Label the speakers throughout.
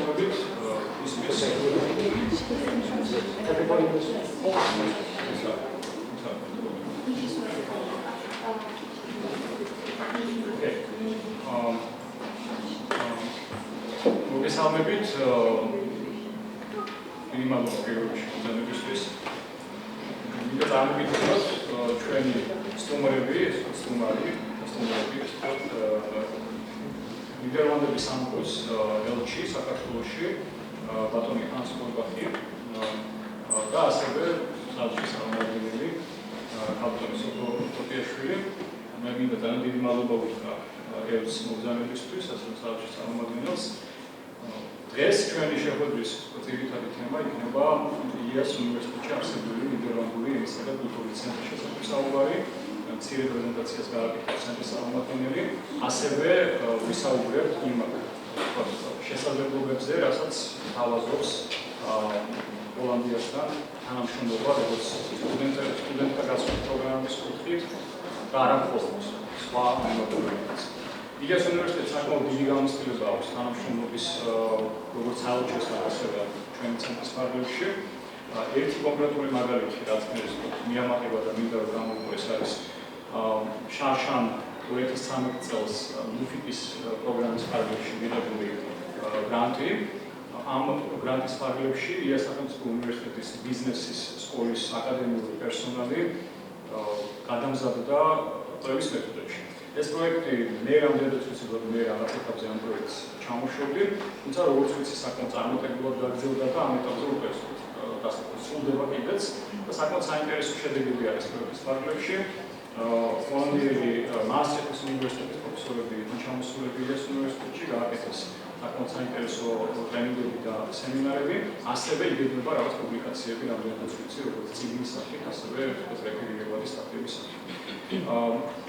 Speaker 1: მოგესალმებით, ისმის. მოგესალმებით, მინიმალურ პირობებში ბრძანებისთვის. მინდა წარმოგიდგენოთ ჩვენი სტუმრები, ნიდერლანდების სამეფოს ელჩი საქართველოში, ბატონი ჰანს ჰორბახი და ასევე საჭირო წარმომადგენელი კულტურის ოპერატორი. მე მინდა ძალიან დიდი მადლობა ვუთხრა ელჩის მოგზაურობისთვის, ასევე საჭირო წარმომადგენელს. დღეს ჩვენი შეხვედრის ძირითადი თემა იქნება ილიას უნივერსიტეტში არსებული ნიდერლანდური ენისა და კულტურის ცენტრის შესახებ საუბარი. მცირე პრეზენტაციას გააკეთებს ცენტრის წარმომადგენელი, ასევე ვისაუბრებთ იმ შესაძლებლობებზე, რასაც თავაზობს ჰოლანდიასთან თანამშრომლობა, როგორც სტუდენტთა გასვლის პროგრამების კუთხით და არა მხოლოდ სხვა მიმართულებებით. ილიას უნივერსიტეტს საკმაოდ დიდი გამოცდილება აქვს თანამშრომლობის როგორც ელჩისთან, ასევე ჩვენი ცენტრის ფარგლებში. ერთი კონკრეტული მაგალითი, რაც მე მიამაყება და მინდა რომ გამოვიყო, ეს არის შარშან 2013 წელს ლუფიკის პროგრამის ფარგლებში მიღებული გრანტი. ამ გრანტის ფარგლებში ილიას სახელმწიფო უნივერსიტეტის ბიზნესის სკოლის აკადემიური პერსონალი გადამზადდა კვლევის მეთოდებში. ეს პროექტი მე რამდენადაც ვიცი, რომ მე რაღაც ეტაპზე ამ პროექტს ჩამოშორდი, თუმცა როგორც ვიცი, საკმაოდ წარმატებულად გაგრძელდა და ამ ეტაპზე უკვე სრულდება კიდეც და საკმაოდ საინტერესო შედეგები არის პროექტის ფარგლებში. ჰოლანდიელი მაისის უნივერსიტეტის პროფესორები ჩამოსულები ილიას უნივერსიტეტში გააკეთეს საკმაოდ საინტერესო ტრენინგები და სემინარები, ასევე იგეგმება რაღაც პუბლიკაციები, რამდენადაც ვიცი, როგორც წიგნის სახით, ასევე რეფერირებადი სტატიების სახით.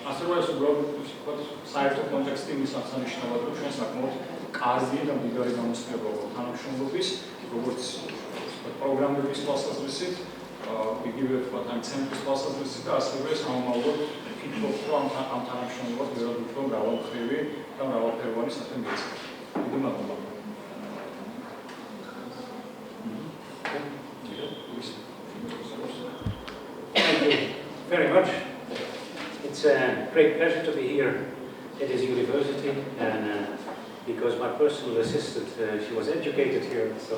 Speaker 1: ასე რომ ეს უბრალოდ საერთო კონტექსტი იმის აღსანიშნავად, რომ ჩვენ საკმაოდ კარგი და მდიდარი გამოცდილება გვაქვს თანამშრომლობის, როგორც პროგრამების თვალსაზრისით, იგივე თქვა ამ ცენტრის თვალსაზრისით და ასევე სამომავლოდ ფიქრობთ, რომ ამ თანამშრომლობას ბევრად უფრო მრავალმხრივი და მრავალფეროვანი საქმე მიეწევს. დიდი მადლობა.
Speaker 2: Thank you very much. It's a great pleasure to be here at this university, and because my personal assistant, she was educated here, so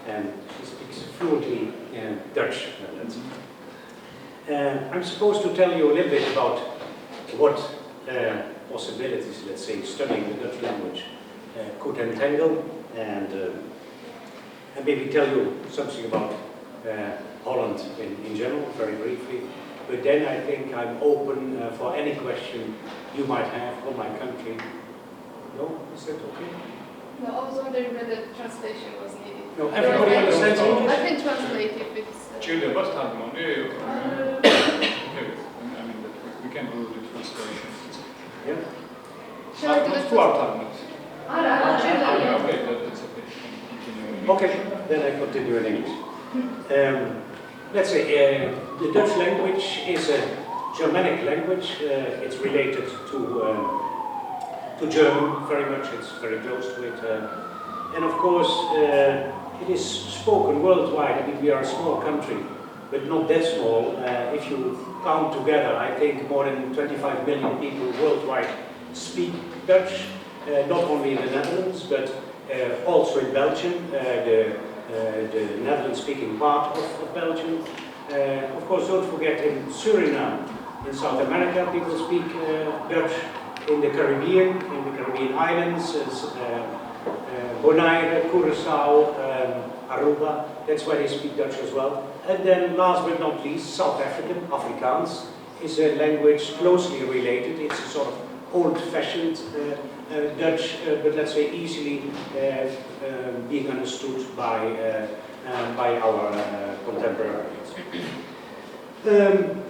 Speaker 2: and she speaks fluently Dutch. I'm supposed to tell you a little bit about what possibilities, let's say, studying the Dutch language could entail, and maybe tell you something about Holland in general, very briefly. But then I think I'm open for any question you might have on my country. No? Is that okay?
Speaker 3: No, I was wondering whether translation was needed.
Speaker 2: No, everybody understands English?
Speaker 3: I can translate if it's...
Speaker 1: We can do the translation.
Speaker 2: Yeah?
Speaker 3: Shall I do the translation?
Speaker 1: Okay, that's okay.
Speaker 2: Okay, then I continue in English. Let's say the Dutch language is a Germanic language. It's related to German very much. It's very close to it. And of course, it is spoken worldwide. I mean, we are a small country, but not that small. If you count together, I think more than 25 million people worldwide speak Dutch, not only in the Netherlands, but also in Belgium, the Netherlands-speaking part of Belgium. Of course, don't forget in Suriname, in South America, people speak Dutch. In the Caribbean islands, Bonaire, Curaçao, Aruba, that's where they speak Dutch as well. And then last but not least, South African, Afrikaans, is a language closely related. It's a sort of old-fashioned Dutch, but let's say easily being understood by our contemporaries.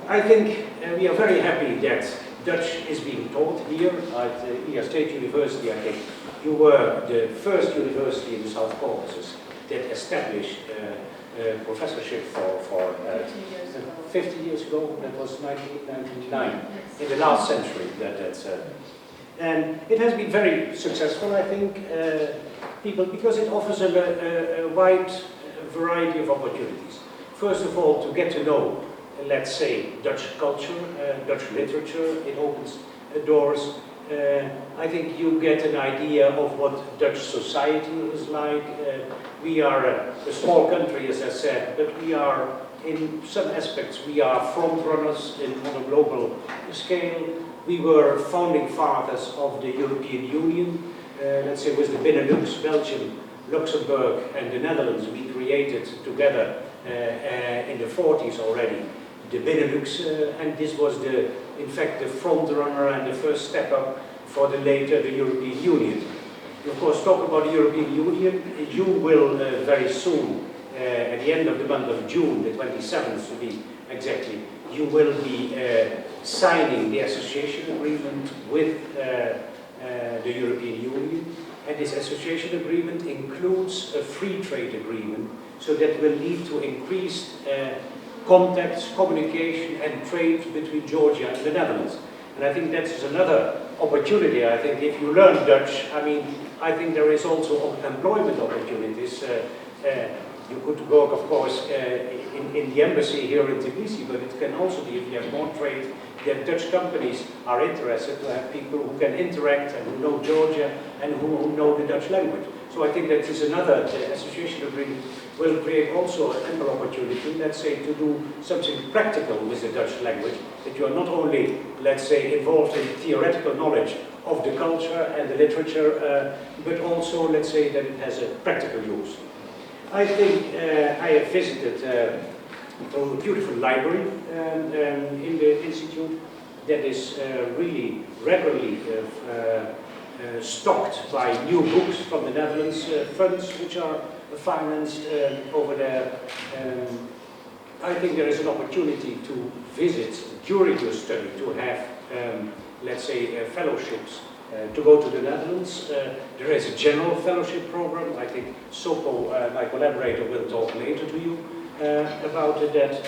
Speaker 2: I think we are very happy that Dutch is being taught here at Ilia State University. I think you were the first university in the South Caucasus that established professorship for 50 years ago. That was 1999, in the last century. And it has been very successful, I think. people because it offers a wide variety of opportunities. First of all, to get to know, let's say, Dutch culture, Dutch literature. It opens doors. I think you get an idea of what Dutch society is like. We are a small country, as I said, but we are, in some aspects, we are front runners on a global scale. We were founding fathers of the European Union. Let's say with the Benelux, Belgium, Luxembourg, and the Netherlands, we created together in the 40s already the Benelux, and this was in fact the front runner and the first step up for the European Union. Of course, talk about the European Union, you will very soon, at the end of the month of June, the 27th to be exactly, you will be signing the association agreement with the European Union, and this association agreement includes a free trade agreement, so that will lead to increased contacts, communication and trade between Georgia and the Netherlands. And I think that is another opportunity. I think if you learn Dutch, I think there is also employment opportunities. You could work, of course, in the embassy here in Tbilisi, but it can also be, if you have more trade, that Dutch companies are interested to have people who can interact and who know Georgia and who know the Dutch language. So I think that is another association agreement will create also an ample opportunity, let's say, to do something practical with the Dutch language, that you are not only, let's say, involved in theoretical knowledge of the culture and the literature, but also, let's say, that it has a practical use. I think I have visited a beautiful library in the institute that is really regularly stocked by new books from the Netherlands, funds which are financed over there. I think there is an opportunity to visit during your study, to have, let's say, fellowships, to go to the Netherlands. There is a general fellowship program. I think Soko, my collaborator, will talk later to you about that.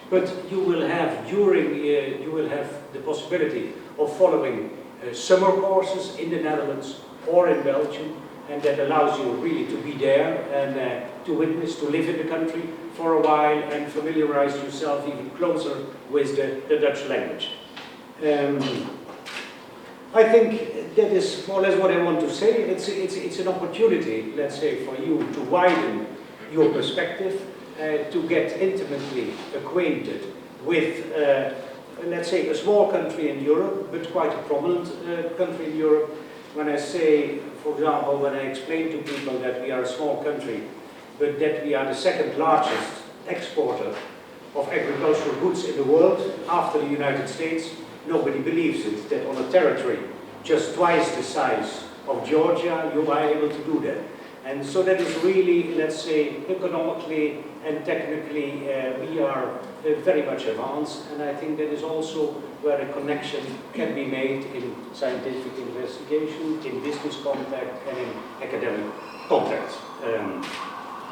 Speaker 2: But you will have you will have the possibility of following summer courses in the Netherlands or in Belgium, and that allows you really to be there and to witness, to live in the country for a while and familiarize yourself even closer with the Dutch language. I think that is more or less what I want to say. It's an opportunity, let's say, for you to widen your perspective, to get intimately acquainted with, let's say, a small country in Europe, but quite a prominent country in Europe. When I say, for example, when I explain to people that we are a small country, but that we are the second largest exporter of agricultural goods in the world after the United States, nobody believes it, that on a territory just twice the size of Georgia, you are able to do that. And so that is really, let's say, economically and technically, we are very much advanced, and I think that is also where a connection can be made in scientific investigation, in business contact, and in academic contact.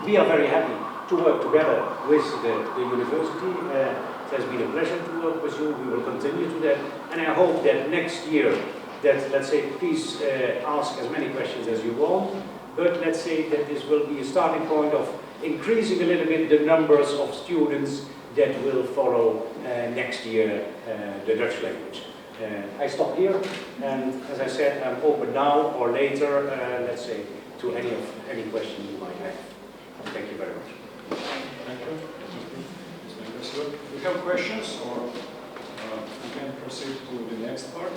Speaker 2: We are very happy to work together with the university. It has been a pleasure to work with you. We will continue to that, and I hope that next year, that, let's say, please ask as many questions as you want, but let's say that this will be a starting point of increasing a little bit the numbers of students that will follow next year the Dutch language. I stop here, and as I said, I'm open now or later, let's say, to any question you might have. Thank you very much.
Speaker 1: Thank you. We have questions, or we can proceed to the next part.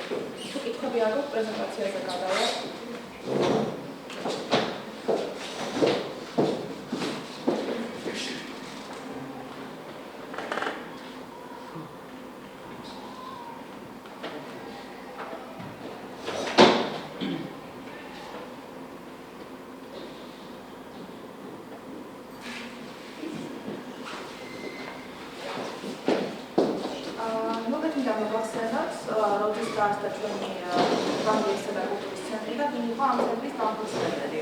Speaker 4: დაარსდა ჩვენი პროგრამებისა და კულტურის ცენტრი და ვინ იყო ამ ცენტრის დამფუძნებელი.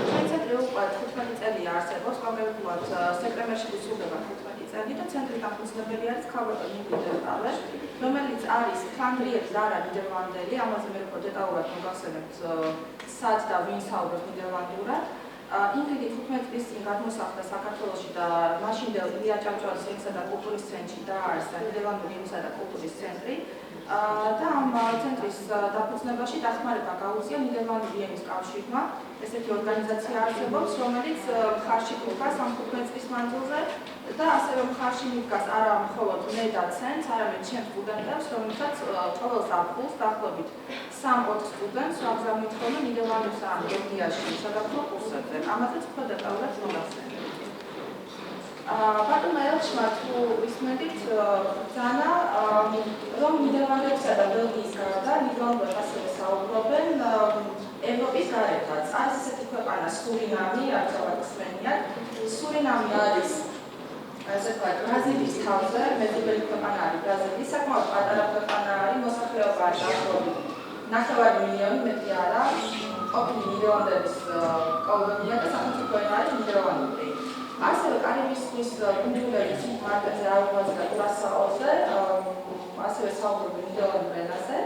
Speaker 4: ჩვენი ცენტრი უკვე 15 წელია არსებობს, კონკრეტულად სექტემბერში ვისრულდება 15 წელი და ცენტრის დამფუძნებელი არის ბატონი ნიდერლანდური, რომელიც არის ფლანდრიელი და არა ნიდერლანდელი, ამაზე მე უფრო დეტალურად მოგახსენებთ სად და ვინ საუბრობს ნიდერლანდურად. ინგრიდი 15 წლის წინ გადმოსახლდა საქართველოში და მაშინდელ ილია ჭავჭავაძის ენისა და კულტურის ცენტრში დაარსდა ნიდერლანდური ენისა და კულტურის ცენტრი და ამ ცენტრის დაფუძნებაში დახმარება გაუწია ნიდერლანდური ენის კავშირმა. ესეთი ორგანიზაცია არსებობს, რომელიც მხარში გვდგას ამ 15 წლის მანძილზე და ასევე მხარში მიდგას არა მხოლოდ მე და ცენტრს, არამედ ჩემს სტუდენტებს, რომელთაც ყოველ ზაფხულს დაახლოებით 3-4 სტუდენტს ვაგზავნით ხოლმე ნიდერლანდებსა ან ელჩიაში სადღაც კურსებზე. ამაზეც უფრო დეტალურად მოგახსენებთ. ბატონმა ელჩმა თუ ისმენთ ბრძანა, რომ ნიდერლანდებსა და ბელგიის გარდა ნიდერლანდურად ასევე საუბრობენ ევროპის გარეთაც. არის ესეთი ქვეყანა სურინამი, რაც აღსმენიათ. სურინამი არის ასე ვთქვათ, ბრაზილიის თავზე, მეზობელი ქვეყანა არის ბრაზილია, საკმაოდ პატარა ქვეყანა არის, მოსახლეობა არის დაახლოებით 9 მილიონი, მეტი არა, ყოფილი ნიდერლანდების კოლონია და სახელმწიფო ენა არის ნიდერლანდური. ასევე კარიბის ზღვის კუნძულების მარკაზე აუღაზე და კურასაოზე ასევე საუბრობენ ნიდერლანდურ ენაზე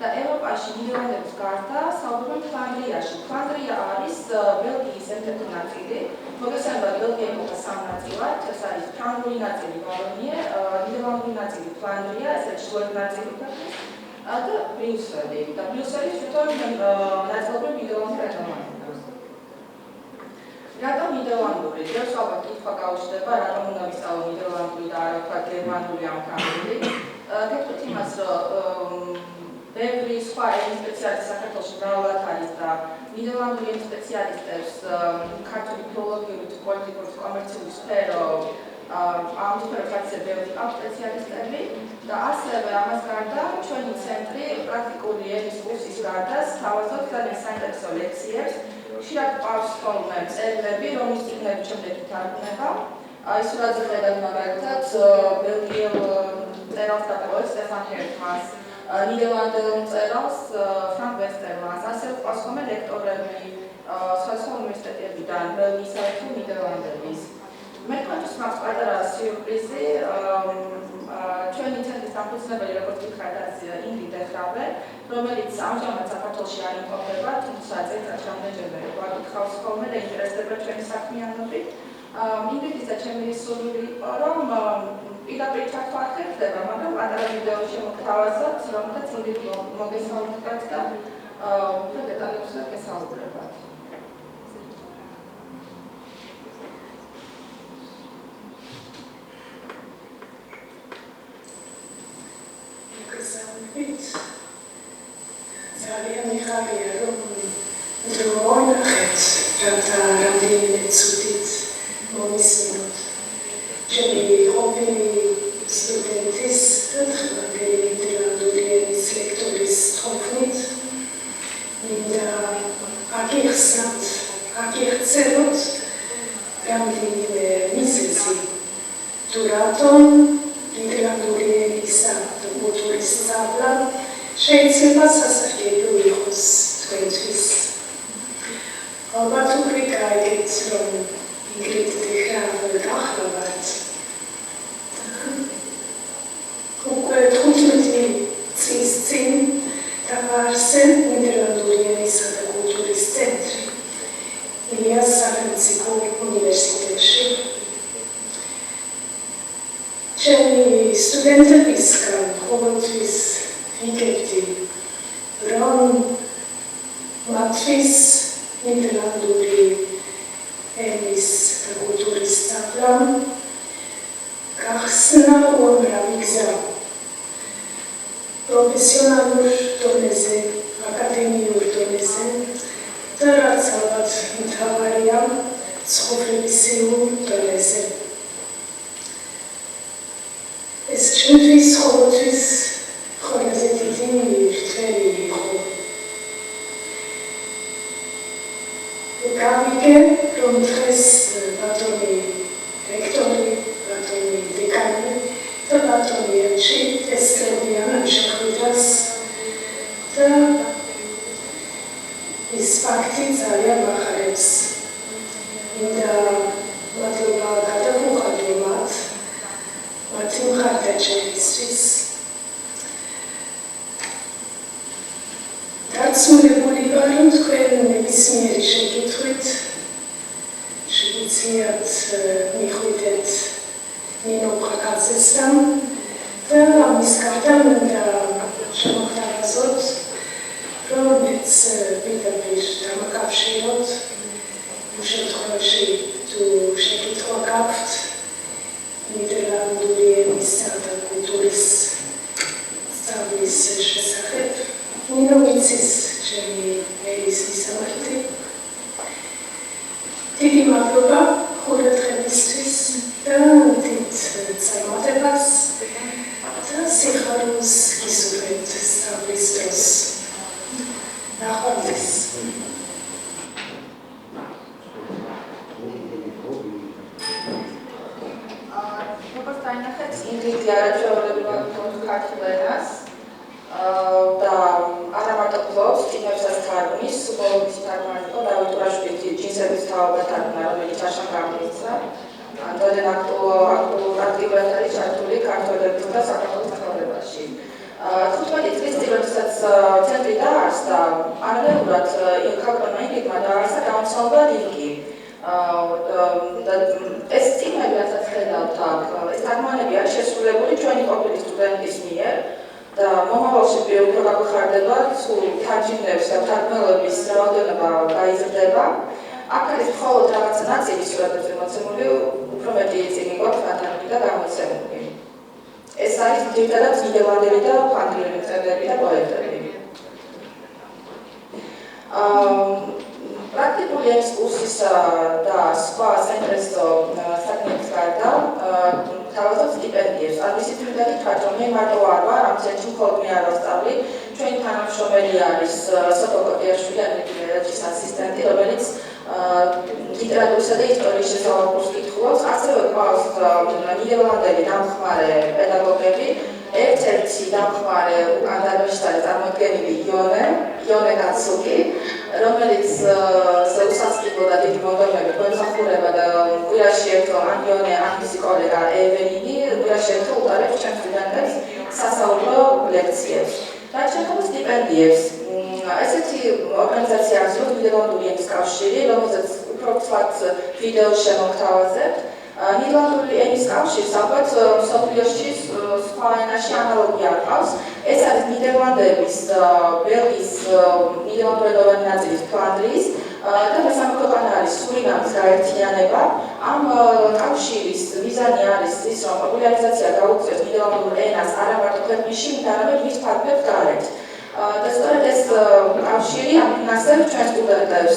Speaker 4: და ევროპაში ნიდერლანდების გარდა საუბრობენ ფლანდრიაში. ფლანდრია არის ბელგიის ერთ-ერთი ნაწილი. მოგესალმებით, ბელგია იყოფა 3 ნაწილად. ეს არის ფრანგული ნაწილი ვალონია, ნიდერლანდური ნაწილი ფლანდრია, ესეც ჩრდილოეთი ნაწილი ქვეყნის და ბრიუსელი. და ბრიუსელი თვითონ ნაწილობრივ ნიდერლანდურ ენაზე. რატომ ნიდერლანდური? დღეს ალბათ კითხვა გაუჩნდება, რატომ უნდა ვისწავლო ნიდერლანდური და არა ვთქვათ გერმანული ან ფრანგული. გეტყვით იმას, რომ ბევრი სხვა ენის სპეციალისტი საქართველოში მრავლად არის და ნიდერლანდური ენის სპეციალისტებს ქართული ფილოლოგიური, პოლიტიკური, კომერციული სფერო ამ სფეროებში ბევრი ყავს სპეციალისტები და ასევე ამას გარდა ჩვენი ცენტრი პრაქტიკული ენის კურსის გარდა სთავაზობს ძალიან საინტერესო ლექციებს. ხშირად ყავს ხოლმე წერილები, რომლის წიგნები შემდეგ ითარგმნება. ის რაზე ხედავთ მაგალითად ბელგიელ წერალს და სტეფან ჰერტმანს, ნიდერლანდელ წერალს ფრანკ ვესტერმანს, ასევე ყავს ხოლმე ლექტორები სხვადასხვა უნივერსიტეტებიდან, ბელგიისა თუ ნიდერლანდების. მე თქვენთვის მაქვს პატარა სიურპრიზი, ჩვენი ცენტრის დამფუძნებელი, როგორც გითხარით, არის ინგრიდ ეხრაბე, რომელიც ამჟამად საქართველოში არ იმყოფება, თუმცა წელიწადში რამდენჯერმე გვაკითხავს ხოლმე და ინტერესდება ჩვენი საქმიანობით. ინგრიდის და ჩემი სურვილი იყო, რომ პირდაპირ ჩართვა არ ხერხდება, მაგრამ პატარა ვიდეო შემოგთავაზოთ, რომელთაც ინგრიდ მოგესალმებათ და უფრო დეტალებზე გესაუბრებათ.
Speaker 5: ძალიან მიხარია, რომ დროინახეთ, რათა რამდენიმე წუთით მომისმინოთ. ჩემი ყოფილი სტუდენტის და დღევანდელი ნიდერლანდური ენის ლექტორის თხოვნით მინდა აგიხსენოთ რამდენიმე მიზეზი, თუ რატომ ნიდერლანდური ენისა და კულტურის სწავლა შეიძლება სასარგებლო იყოს თქვენთვის. ალბათ უკვე გაიგეთ, რომ ინგრიდ ეხრაბე გახლავართ. უკვე 15 წლის წინ დააარსა ნიდერლანდური ენისა და კულტურის ცენტრი ილიას სახელმწიფო უნივერსიტეტში. ჩემი სტუდენტებისგან ყოველთვის ვიგებდი, რომ მათთვის ნიდერლანდური ენის და კულტურის სწავლა გახსნა უამრავი გზა. პროფესიონალურ დონეზე, აკადემიურ დონეზე და რაც ალბათ მთავარია, ცხოვრებისეულ დონეზე. ეს ჩვენთვის ყოველთვის ყველაზე დიდი რთველი იყო. გავიგე, რომ დღეს ბატონი რექტორი, ბატონი დეკანი და ბატონი ელჩი ესწრებიან შეხვედრას ის ფაქტი ძალიან მახარებს. მინდა მადლობა გადავუხადო მათი მხარდაჭერისთვის. დარწმუნებული ვარ, რომ თქვენ ნებისმიერი შეკითხვით შეგიძლიათ მიხვიდეთ ნინო ხაკაცესთან და ამის გარდა მინდა შემოგთავაზოთ, რომ მეც პირდაპირ დამაკავშიროთ შემთხვევაში თუ შეკითხვა გაქვთ ნიდერლანდური ენისა და კულტურის სწავლის შესახებ, ნინო მიცის ჩემი მეილის მისამართი. დიდი მადლობა ყურადღებისთვის და დიდ წარმატებას და სიხარულს გისურვებთ სწავლის დროს. ნახვამდის.
Speaker 4: როგორც დაინახეთ, ინგლისი არაჩვეულებრივად ქართულ ენას და არა მარტო ფლობს, წინებსაც თარგმნის, ბოლომის თარგმანი იყო დავით ურაშვილის ჯინსების თაობა თარგმნა, რომელიც აშან გამოიცა. ძალიან აქტიურად არის ჩართული ქართველების და საქართველოს ცხოვრებაში. 15 წლის წინ, როდესაც ცენტრი დაარსდა, პარალელურად ქართველმა ინგლისმა დაარსა გამომცემლობა ლინკი. ეს წიგნები, რასაც ხედავთ აქ, ეს თარგმანები არის შესრულებული ჩვენი ყოფილი სტუდენტის მიერ და მომავალში უფრო გაგვეხარდება სულ თარჯიმნების და თარგმნელების რაოდენობა გაიზრდება. აქ არის მხოლოდ რაღაცა ნაწილი სურათებზე მოცემული, უფრო მეტი წიგნი გვაქვს განთარგმნილი და გამოცემული. ეს არის ძირითადად ნიდერლანდელი და ფრანგული მწერლები და პოეტები. პრაქტიკული ენის კურსისა და სხვა საინტერესო საქმეების გარდა თავაზობ სტიპენდიებს. ამისი თვითონი ქართული მე მარტო არ ვარ, ამ ცენტრში მხოლოდ მე არ ვასწავლი. ჩვენი თანამშრომელი არის სოფოკოტიაშვილი, ელჩის ასისტენტი, რომელიც ლიტერატურისა და ისტორიის შესწავლა კურსს კითხულობს. ასევე გვაქვს ნიდერლანდელი დამხმარე პედაგოგები. ერთ-ერთი დამხმარე უკან დარბაზში არის წარმოდგენილი იონე გაცუკი, რომელიც უსასწრაფო და დიდი მოგონებები გვემსახურება და კვირაში ერთხელ ან იონე ან მისი კოლეგა ეველინი კვირაში ერთხელ უტარებს ჩემს სტუდენტებს სასაუბრო ლექციებს. რაც შეეხება სტიპენდიებს, ესეთი ორგანიზაცია არის ნიდერლანდური ენის კავშირი, რომელზეც უფრო ცალ ვიდეო შემოგთავაზებთ. ნიდერლანდური ენის კავშირს ალბათ მსოფლიოში სხვა ენაში ანალოგია არ ყავს. ეს არის ნიდერლანდების, ბელგიის, ნიდერლანდური ნაწილის ფლანდრიის და მესამე ქვეყანა არის სურინამის გაერთიანება. ამ კავშირის მიზანი არის ის, რომ პოპულარიზაცია გაუწიოს ნიდერლანდურ ენას არა მარტო ქვეყნში, არამედ მის ფარგლებს გარეთ. და სწორედ ეს კავშირი ამფინანსებს ჩვენ სტუდენტებს,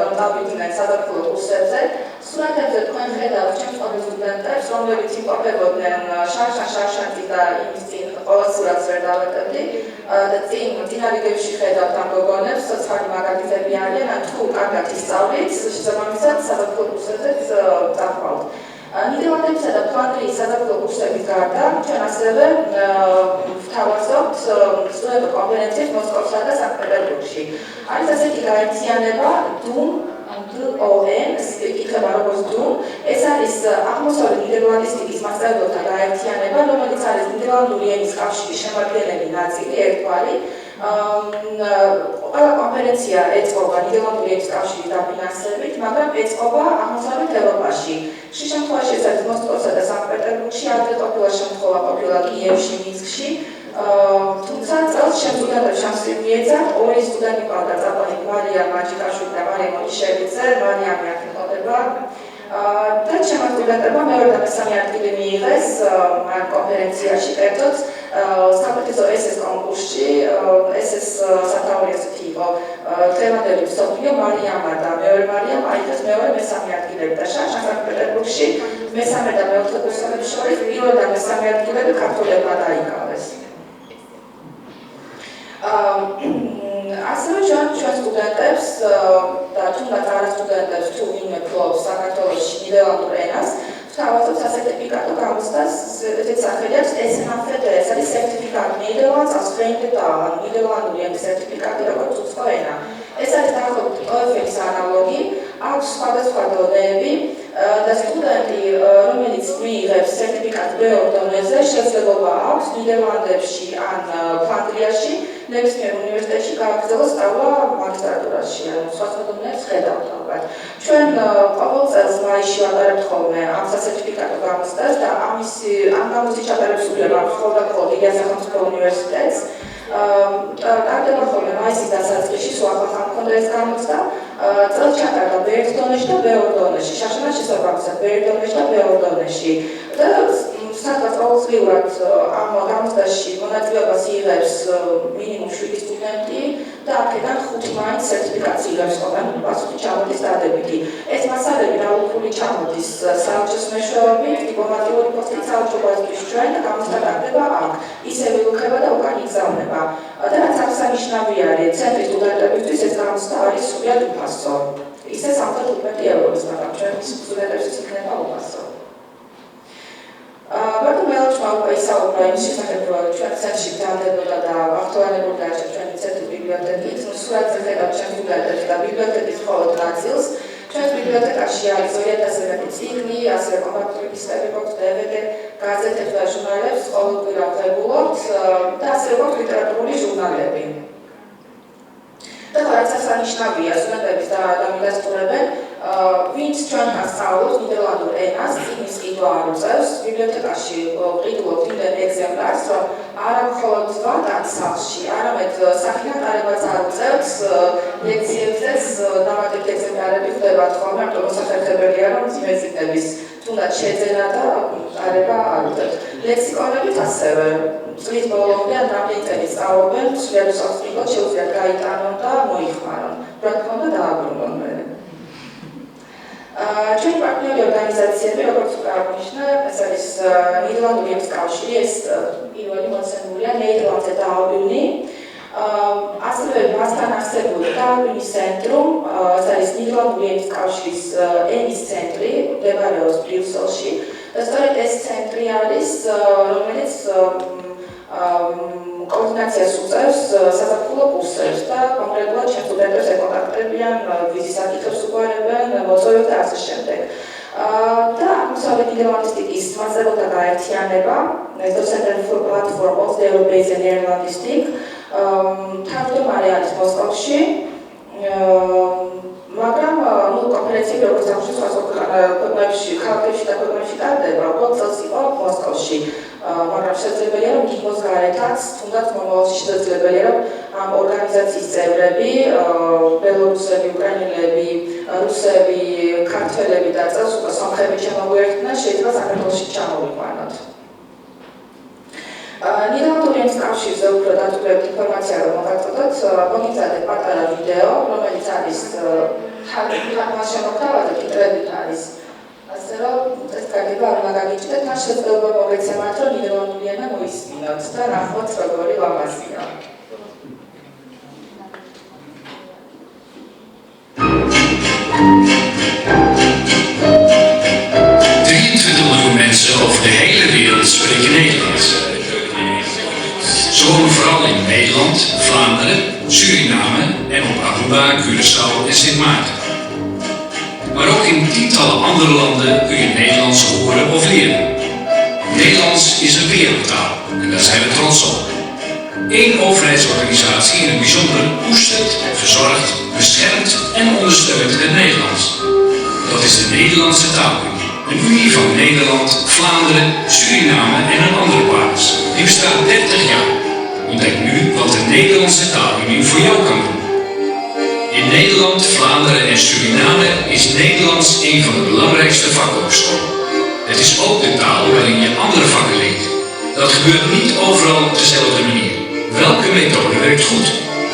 Speaker 4: რომ დავიდნენ საზაფხულო კურსებზე. სურათებზე თქვენ ხედავთ ჩემს ყოფილ სტუდენტებს, რომლებიც იმყოფებოდნენ შარშან და იმის წინ ყველა სურათს ვერ დავეტევდი და წინა რიგებში ხედავთ ამ გოგონებს, ცალკე მაგალითები არიან, ან თუ კარგად ისწავლით, შესაბამისად საზაფხულო კურსებზეც წახვალთ. ნიდერლანდებისა და ფლანდრიის საზაფხულო კურსების გარდა ჩვენ ასევე ვთავაზობთ სტუდენტთა კონფერენციებს მოსკოვსა და სანქტ-პეტერბურგში. არის ასეთი გაერთიანება იკითხება როგორც დუმ, ეს არის აღმოსავლეთ ნიდერლანდისტიკის მასწავლებლთა გაერთიანება, რომელიც არის ნიდერლანდური ენის კავშირის შემადგენელი ნაწილი, ერთგვარი. ყველა კონფერენცია ეწყობა ნიდერლანდური ენის კავშირის დაფინანსებით, მაგრამ ეწყობა აღმოსავლეთ ევროპაში. ხშირ შემთხვევაში ეს არის მოსკოვსა და სანქტ-პეტერბურგში, ადრე ყოფილა შემთხვევა ყოფილა კიევში, მინსკში. თუმცა წელს ჩემ სტუდენტებს შემსწრით მიეცა ორი სტუდენტი ყავდა წაბანი მარია მაჯიკაშვილი და მარია მოდიშელიძე, მარიამი აქ მიყავდება. და ჩემმა სტუდენტებმა მეორე და მესამე ადგილი მიიღეს ამ კონფერენციაში, კერძოდ საკუთრივ SS კონკურსში, SS სათაური ასეთი იყო დღევანდელი მსოფლიო მარიამა და მეორე მარიამ აიღეს მეორე მესამე ადგილები და სანქტ-პეტერბურგში მესამე და მეოთხე კურსელებს შორის პირველ და მესამე ადგილები ქართველებმა დაიკავეს. ასევე ჩვენ სტუდენტებს და თუნდაც არა სტუდენტებს თუ ვინმე ფლობს საქართველოში ნიდერლანდურ ენას თავაზობს სასერტიფიკატო გამოცდას, ესეც სახელი აქვს SNFD, ეს არის სერტიფიკატი ნიდერლანდს ასხენდა და ნიდერლანდური ენის სერტიფიკატი როგორც უცხო ენა. ეს არის დაახლოებით TOEFL-ის ანალოგი, აქვს სხვადასხვა დონეები და სტუდენტი, რომელიც მიიღებს სერტიფიკატს ბევრ დონეზე, შესაძლებლობა აქვს ნიდერლანდებში ან ფლანდრიაში ნებისმიერ უნივერსიტეტში გააგრძელოს სწავლა მაგისტრატურაში, ანუ სხვა დონეებს ხედავთ ალბათ. ჩვენ ყოველ წელს მაისში ვატარებთ ხოლმე ამ სასერტიფიკატო გამოცდას და ამ გამოცდის ჩატარების უფლება აქვს ხოლმე ილიას სახელმწიფო უნივერსიტეტს. ტარდება ხოლმე მაისის დასაწყისში, სულ ახლა მქონდა ეს გამოცდა, წელს ჩატარდა ბერთ დონეში და ბევრ დონეში, შაშანა შესაბამისად ბერთ დონეში და ბევრ დონეში. და სადღაც ყოველწლიურად ამ გამოცდაში მონაწილეობას იღებს მინიმუმ 7 სტუდენტი და აქედან 5 მაინც სერტიფიკატს იღებს ყველგან პასუხი ჩამოდის დადებითი. ეს მასალები რაოდენობით ჩამოდის საელჩოს მეშვეობით, დიპლომატიური პოსტით საელჩობისთვის ჩვენ და გამოცდა ტარდება აქ. ისევ ილუქება და უკან იგზავნება. და რაც აღსანიშნავი არის, ცენტრის სტუდენტებისთვის ეს გამოცდა არის სრულად უფასო. ისე 75 ევროების, მაგრამ ჩვენთვის სტუდენტებისთვის იქნება უფასო. ბატონი ელჩმა უკვე ისაუბრა იმის შესახებ, რომ ჩვენ ცენტრში გრძელდებოდა და აღთვალებული დარჩა ჩვენი ცენტრის ბიბლიოთეკით. სურათზე ხედავთ ჩვენს ბიბლიოთეკას და ბიბლიოთეკის მხოლოდ ნაწილს. ჩვენს ბიბლიოთეკაში არის 2000-ზე მეტი წიგნი, ასევე კომპაქტური დისკები გვაქვს, DVD, გაზეთებს და ჟურნალებს ყოველკვირა ვღებულობთ და ასევე გვაქვს ლიტერატურული ჟურნალები. და რაც აღსანიშნავია, სტუდენტების დამიდასტურებენ, ვინც ჩვენთან სწავლობს ნიდერლანდურ ენას, წიგნის ყიდვა არ უწევს, ბიბლიოთეკაში ყიდულობთ იმდენ ეგზემპლარს, რომ არა მხოლოდ ვატან სახლში, არამედ სახინატარებაც არ უწევს, ლექციებზეც დამატებითი ეგზემპლარები ხდებათ ხოლმე, ამიტომ მოსახერხებელია, რომ მძიმე წიგნების თუნდაც შეძენა და ტარება არ უწევთ. ლექსიკონებით ასევე წლის ბოლომდე ან რამდენი წელი სწავლობენ, სრულიად უსახსრებლად შეუძლიათ გაიტანონ და მოიხმარონ. რა თქმა უნდა დააბრუნონ მერე. ჩვენი პარტნიორი ორგანიზაციები, როგორც უკვე აღნიშნა, ეს არის ნიდერლანდური ენის კავშირი, ეს პირველი მოცემულია ნიდერლანდზე დააბრუნი. ასევე მასთან არსებული დააბრუნის ცენტრუმ, ეს არის ნიდერლანდური ენის კავშირის ენის ცენტრი, მდებარეობს ბრიუსელში. და სწორედ ეს ცენტრი არის, რომელიც კოორდინაციას უწევს საზაფხულო კურსებს და კონკრეტულად ჩვენ სტუდენტებს ეკონტაქტებიან, ვიზის საკითხებს უგვარებენ, მოწვევებს და ასე შემდეგ. და აღმოსავლეთ ნიდერლანდისტიკის მასწავლებელთა გაერთიანება, Center for Platform of the European Nederlandistic, თავმჯდომარე არის მოსკოვში, მაგრამ კონფერენციები როგორც აღნიშნეთ, სხვა ქვეყნებში, ქალაქებში და ქვეყნებში ტარდება, უბრალოდ წელს იყო მოსკოვში. მაგრამ შესაძლებელია, რომ იქ გარეთაც, თუნდაც მომავალში შესაძლებელია, რომ ამ ორგანიზაციის წევრები, ბელორუსები, უკრაინელები, რუსები, ქართველები და წელს უკვე სომხები ჩამოგვიერთდნენ, შეიძლება საქართველოში ჩამოვიყვანოთ. ნიდერლანდური ენის კავშირზე უფრო დაწვრილებთ ინფორმაცია რომ მოგაწოდოთ, მოგიწადეთ პატარა ვიდეო, რომელიც არის ხალხს შემოგთავაზებთ, ინტერნეტით არის. ასე რომ ეს გაგება არ უნდა გაგიჭდეთ, ან შესაძლებლობა მოგეცემათ, რომ ნიდერლანდური ენა მოისმინოთ და ნახოთ როგორი ლამაზია.
Speaker 6: Mensen over de hele wereld spreken Nederlands. Ze wonen vooral in Nederland, Vlaanderen, Suriname en op Aruba, Curaçao en Sint Maarten. Maar ook in tientallen andere landen kun je Nederlands horen of leren. Nederlands is een wereldtaal en daar zijn we trots op. Eén overheidsorganisatie in het bijzonder koestert, verzorgt, beschermt en ondersteunt het Nederlands. Dat is de Nederlandse Taalunie. Een unie van Nederland, Vlaanderen, Suriname en een andere plaats. Die bestaat 30 jaar. Ontdek nu wat de Nederlandse Taalunie voor jou kan doen. In Nederland, Vlaanderen en Suriname is Nederlands een van de belangrijkste vakken op school. Het is ook de taal waarin je andere vakken leert. Dat gebeurt niet overal op dezelfde manier. Welke methode werkt goed?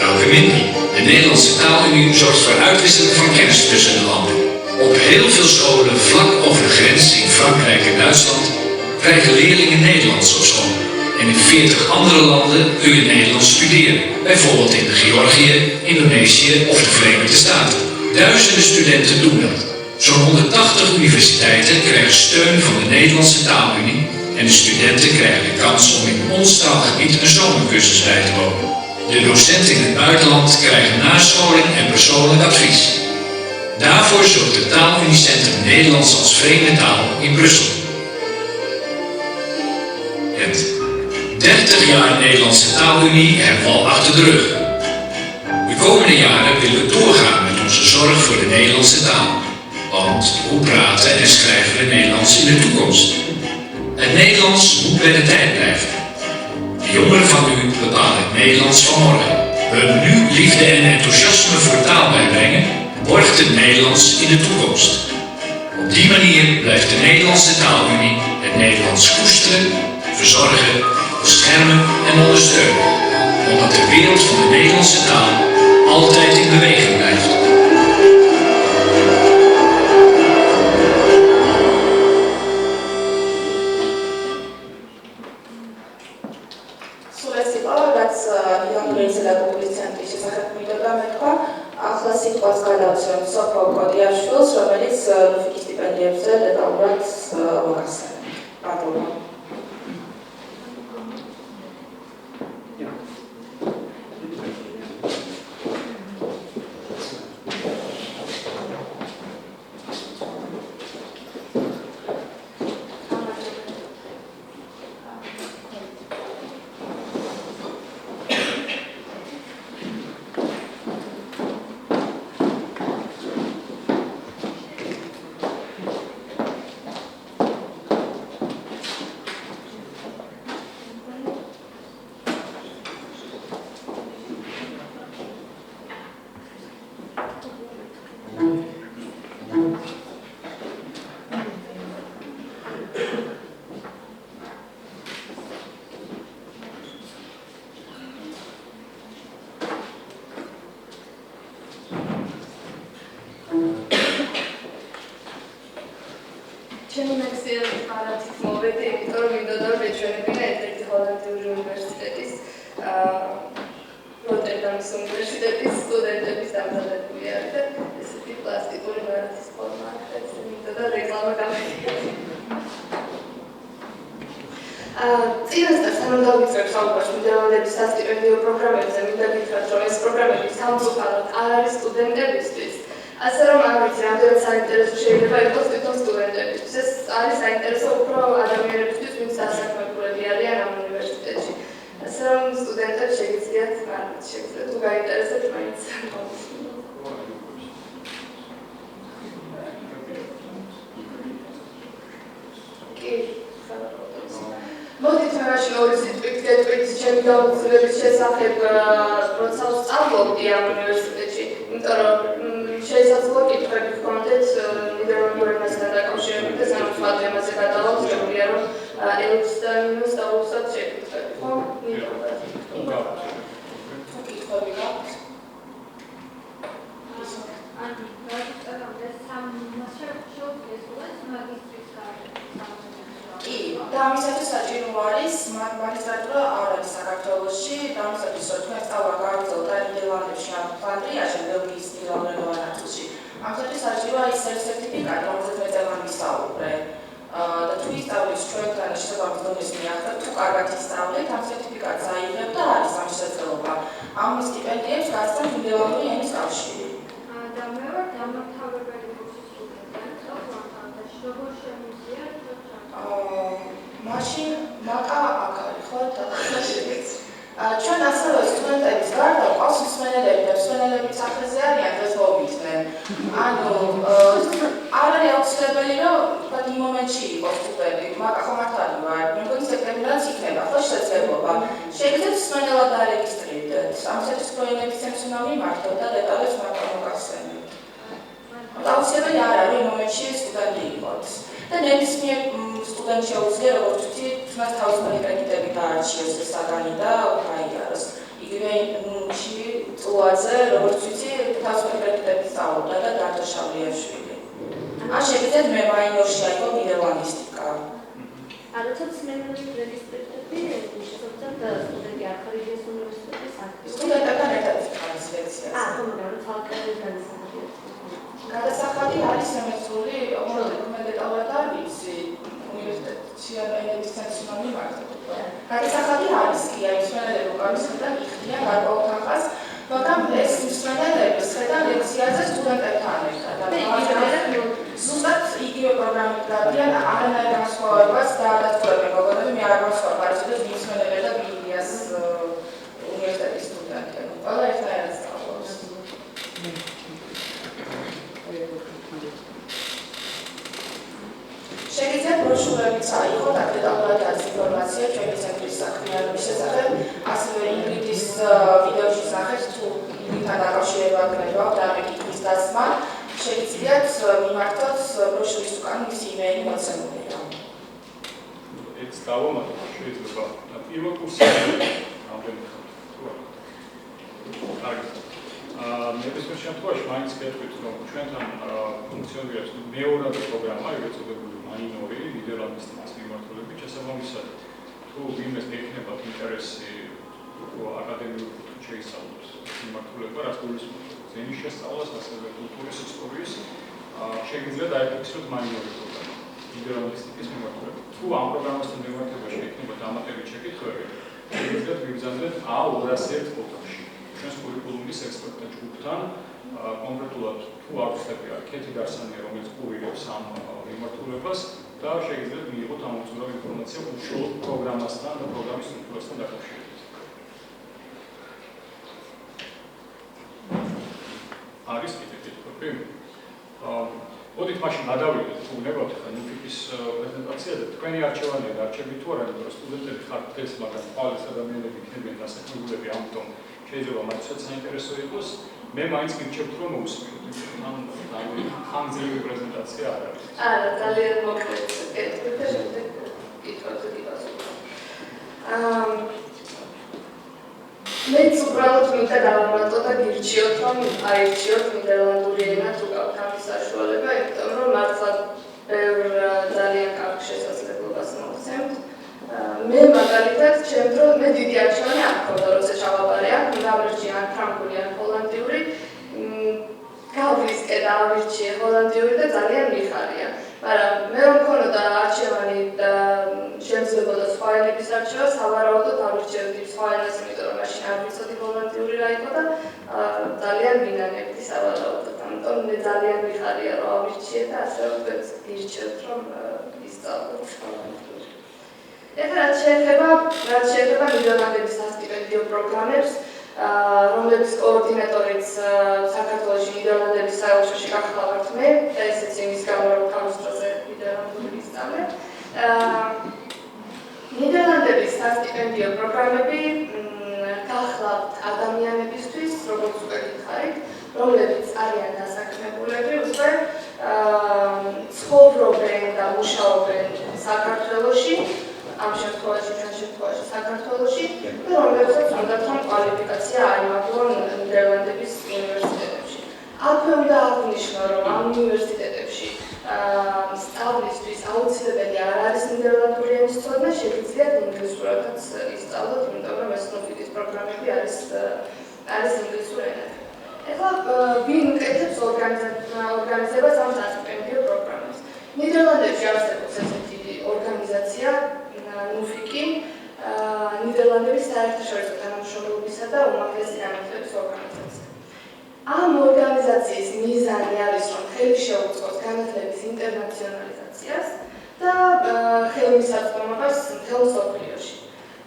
Speaker 6: Welke minder? De Nederlandse Taalunie zorgt voor uitwisseling van kennis tussen de landen. Op heel veel scholen vlak over de grens in Frankrijk en Duitsland krijgen leerlingen Nederlands op school. En in 40 andere landen kun je Nederlands studeren. Bijvoorbeeld in Georgië, Indonesië of de Verenigde Staten. Duizenden studenten doen dat. Zo'n 180 universiteiten krijgen steun van de Nederlandse Taalunie en de studenten krijgen de kans om in ons taalgebied een zomercursus bij te wonen. De docenten in het buitenland krijgen nascholing en persoonlijk advies. Daarvoor zorgt het Taaluniecentrum Nederlands als vreemde taal in Brussel. Het 30 jaar Nederlandse Taalunie hebben we al achter de rug. De komende jaren willen we doorgaan met onze zorg voor de Nederlandse taal. Want hoe praten en schrijven we Nederlands in de toekomst? Het Nederlands moet bij de tijd blijven. De jongeren van nu bepalen het Nederlands van morgen. Hun nu liefde en enthousiasme voor taal bijbrengen, borgt het Nederlands in de toekomst. Op die manier blijft de Nederlandse Taalunie het Nederlands koesteren, verzorgen, beschermen en ondersteunen. Omdat de wereld van de Nederlandse taal altijd in beweging blijft.
Speaker 4: ცენტრის შესახებ მეთქვა, ახლა სიტყვას გადავცემ სოფო კოდიაშვილს, რომელიც ნუფიკის სტიპენდიებზე დეტალურად მოგახსენებთ. ბატონო.
Speaker 3: უნივერსიტეტის როტერდამის უნივერსიტეტის სტუდენტების დამზადებული არის და ესეთი პლასტიკური მარათის ფორმა აქვს და რეკლამა გამეფიქრა. წინასწარ სანამ დავიწყებ საუბარს ნიდერლანდების სასტიპენდიო პროგრამებზე, მინდა გითხრათ, რომ ეს პროგრამები სამწუხაროდ არ არის სტუდენტებისთვის. ასე რომ არ ვიცი, რამდენად საინტერესო შეიძლება იყოს თვითონ სტუდენტებისთვის. ეს არის საინტერესო უფრო ადამიანებისთვის, ვინც დასაქმებულები არიან ამ უნივერსიტეტში. ასე რომ სტუდენტებს შეგიძლიათ თუ გაინტერესებთ, მაინც მოდით მე მაშინ ორი სიტყვით გეტყვით ჩემი გამოცდილების შესახებ, როცა ვსწავლობდი ამ უნივერსიტეტში, იმიტომ რომ შეიძლება კითხვები გქონდეთ ნიდერლანდურ ენასთან დაკავშირებით და სამწუხაროდ ამაზე გადავაწყებულია, რომ ელჩს და ნინოს სწავლობისას შეკითხვები, ხო?
Speaker 4: კითხვები გაქვთ? და ამისათვის საჭირო არის მაგისტრატურა არ არის საქართველოში, და ამისათვის რომ თქვენ სწავლა გააგრძელოთ ნიდერლანდებში ან ფლანდრიაში, ბელგიის ნიდერლანდურ ნაწილში. ამისათვის საჭირო არის სერტიფიკატი, რომელზეც მე წელს ვისწავლობ. და თუ ისწავლის ჩვენთან შესაბამის დონეს მიაღწევთ, თუ კარგად ისწავლეთ, ამ სერტიფიკატს აიღებთ და არის ამ შესაძლებლობა. ამ სტიპენდიებს გასცემთ ნიდერლანდური ენის კავშირი.
Speaker 3: და მე ვარ დამთავრებელი კურსის სტუდენტი, წელს როგორ შემიძლია
Speaker 4: მაშინ მაკა აქ არის, ხო? ჩვენ ასევე სტუდენტების გარდა ყავს მსმენელები და მსმენელების სახეზე არიან დღეს მოვიდნენ. ანუ არ არის აუცილებელი, რომ იმ მომენტში იყოს სტუდენტი, მაკა ხომ არ არის, მეგონი სექტემბრიდან იქნება, ხო შესაძლებლობა. შეგიძლიათ მსმენელად დარეგისტრირდეთ. ამისათვის პროექტების ცენტრს უნდა მიმართოთ და დეტალებს მაკა მოგახსენებთ. აუცილებელი არ არის იმ მომენტში სტუდენტი იყოს. და ნებისმიერ სტუდენტს შეუძლია, როგორც ვთქვი, თუნდაც თავისუფალი კრედიტები დაარჩიოს ეს საგანი და გაიაროს. იგივე წუაძე, როგორც ვიცი, თავისუფალი კრედიტები სწავლობდა და დარჩა შავლიაშვილი. ან შეგიძლიათ მე მაინორში აიღო ნიდერლანდისტიკა.
Speaker 3: როცა მსმენელი რეგისტრირდები, შესაძლოა სტუდენტი არ ხარიჯის უნივერსიტეტის აქტივი.
Speaker 4: სტუდენტებთან ერთად ტრანსლეცია.
Speaker 3: ხო, მაგრამ თალკერიდან ისახებია.
Speaker 4: გადასახადი არის კი აი მსმენელები უკანასკნელთან იხდიან გარკვეულ თანხას, მაგრამ ეს მსმენელები სხედან ლექციაზე სტუდენტებთან ერთად. ზუსტად იგივე პროგრამით გადიან, არანაირ განსხვავებას დაადასტურებენ გოგონები, მე არ ვასწავლებ არასოდეს მსმენელები და ილიას უნივერსიტეტის სტუდენტები. ყველა ერთნაირად სწავლობს. შეგიძლიათ ბროშურებიც აიღოთ, აქ დეტალურად არის ინფორმაცია ჩვენი ცენტრის საქმიანობის შესახებ, ასევე ინგრიდის ვიდეოში ნახეთ თუ ინგრიდთან დაკავშირება გქნებავთ და მეკითხვის დასმა, შეგიძლიათ მიმართოთ ბროშურის უკან მისი იმეილი მოცემულია.
Speaker 1: ეს დავამატოთ, შეიძლება პირველ კურსზე რამდენი ხარ? ნებისმიერ შემთხვევაში მაინც გეტყვით, რომ ჩვენთან ფუნქციონირებს მეორადი პროგრამა, ეგრეთ წოდებული მაინორი, ნიდერლანდის მიმართულებით, შესაბამისად, თუ ვინმეს ექნებათ ინტერესი აკადემიურ შეისწავლოს მიმართულება, რაც გულისხმობს ენის შესწავლას, ასევე კულტურის ისტორიის, შეგიძლიათ დაიფიქსიროთ მაინორი პროგრამა, ნიდერლანდის ტიპის მიმართულებით. თუ ამ პროგრამასთან მიმართებაში ექნება დამატებით შეკითხვები, შეგიძლიათ ვიბრძანდეთ A201 ოთახში. ჩვენს კურიკულუმის ექსპერტთა ჯგუფთან კონკრეტულად თუ აღწევია კეთი გარსანია, რომელიც კურირებს ამ მიმართულებას და შეგიძლიათ მიიღოთ ამოწურვა ინფორმაცია უშუალოდ პროგრამასთან და პროგრამის სტრუქტურასთან დაკავშირებით. არის კიდევ კითხვები? მოდით მაშინ გადავიდეთ, თუ გნებავთ ხა ნიფიკის პრეზენტაციაზე, თქვენი არჩევანია დარჩებით თუ არა, იმიტომ რომ სტუდენტები ხართ დღეს, მაგრამ ყოველს ადამიანები იქნებიან დასაქმებულები, ამიტომ შეიძლება მათთვის საინტერესო იყოს. მე მაინც გირჩევთ რომ მოусმინოთ, ხანგრძლივი პრეზენტაცია არ არის.
Speaker 3: არა, ძალიან მოკლედ კეთილ და შემდეგ კითხვებზე გიპასუხოთ. მეც უბრალოდ მინდა დავამატო და გირჩიოთ რომ აირჩიოთ ნიდერლანდური ენა თუ გაქვთ ამის საშუალება, იმიტომ რომ მართლა ბევრ ძალიან კარგ შესაძლებლობას მოვცემთ. მე მაგალითად ჩემ დროს მე დიდი არჩევანი არ მქონდა, როცა ჩავაბარე აქ, დავირჩიე ან ფრანგული ან ჰოლანდიური, გავრისკე და ავირჩიე ჰოლანდიური და ძალიან მიხარია. მაგრამ მე რომ მქონოდა არჩევანი და შემძლებოდა სხვა ენების არჩევა, სავარაუდოდ ავირჩევდი სხვა ენას, იმიტომ რომ მაშინ არ ვიცოდი ჰოლანდიური რა იყო და ძალიან ვინანებდი სავარაუდოდ. ამიტომ მე ძალიან მიხარია რომ ავირჩიე და ასე ვთქვით, გირჩევთ რომ ისწავლოთ ჰოლანდიური. ეხლა რაც შეეხება ნიდერლანდების სასტიპენდიო პროგრამებს, რომლების კოორდინატორიც საქართველოში ნიდერლანდების საელჩოში გახლავართ მე, და ესეც იმის გამო რომ თავის დროზე ნიდერლანდური ვისწავლე. ნიდერლანდების სასტიპენდიო პროგრამები გახლავთ ადამიანებისთვის, როგორც უკვე გითხარით, რომლებიც არიან დასაქმებულები, უკვე ცხოვრობენ და მუშაობენ საქართველოში, ამ შემთხვევაში საქართველოში და რომლებსაც უნდათ რომ კვალიფიკაცია აიმაგრონ ნიდერლანდების უნივერსიტეტებში. აქვე უნდა აღნიშნო, რომ ამ უნივერსიტეტებში სწავლისთვის აუცილებელი არ არის ნიდერლანდური ენის ცოდნა, შეგიძლიათ ინგლისურადაც ისწავლოთ, იმიტომ რომ ეს ნოფიკის პროგრამები არის ინგლისურ ენაზე. ეხლა ვინ უკეთებს ორგანიზებას ამ სასტიპენდიო პროგრამებს? ნიდერლანდებში არსებობს ესეთი ორგანიზაცია ნუფიკი, ნიდერლანდების საერთაშორისო თანამშრომლობისა და უმაღლესი განათლების ორგანიზაცია. ამ ორგანიზაციის მიზანი არის, რომ ხელი შეუწყოს განათლების ინტერნაციონალიზაციას და ხელმისაწვდომობას მთელ მსოფლიოში.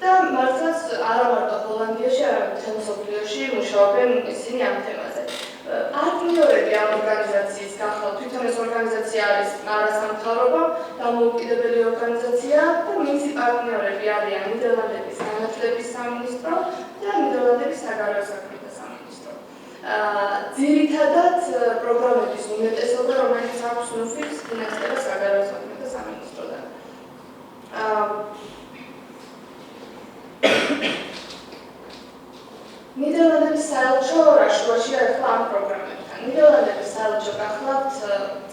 Speaker 3: და მართლაც არა მარტო ჰოლანდიაში, არამედ მთელ მსოფლიოში მუშაობენ ისინი ამ თემაზე. პარტნიორები ამ ორგანიზაციის გახლავთ, თვითონ ეს ორგანიზაცია არის არასამთავრობო, დამოუკიდებელი ორგანიზაცია და მისი პარტნიორები არიან ნიდერლანდების განათლების სამინისტრო და ნიდერლანდების საგარეო საქმეთა სამინისტრო. ძირითადად პროგრამების უმეტესობა, რომელიც აქვს ნუფიკს, ფინანსდება საგარეო საქმეთა სამინისტროდან. ნიდერლანდების საელჩო რა შუაშია ახლა ამ პროგრამებთან. ნიდერლანდების საელჩო გახლავთ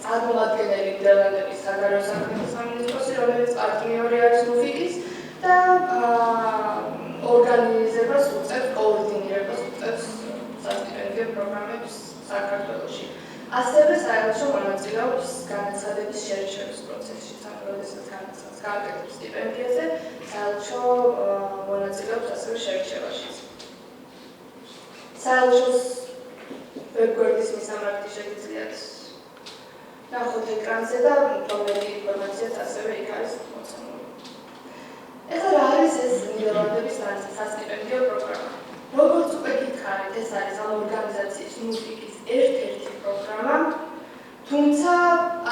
Speaker 3: წარმომადგენელი ნიდერლანდების საგარეო საქმეთა სამინისტროსი, რომელიც პარტნიორი არის ნუფიკის და ორგანიზებას უწევს, კოორდინირებას უწევს სასტიპენდიო პროგრამებს საქართველოში. ასევე საერთო მონაწილეობს განაცხადების შერჩევის პროცესში, როდესაც განაცხადებს გააკეთებს სტიპენდიაზე, საერთო მონაწილეობს ასევე შერჩევაში. საერთოს ვებგვერდის მისამართი შეგიძლიათ ნახოთ ეკრანზე და პრობლემი ინფორმაციაც ასევე იქ არის მოცემული. ეხლა რა არის ეს ნიდერლანდების სასტიპენდიო პროგრამა? როგორც უკვე გითხარით, ეს არის ამ ორგანიზაციის ნუფიკის ერთ-ერთი პროგრამა, თუმცა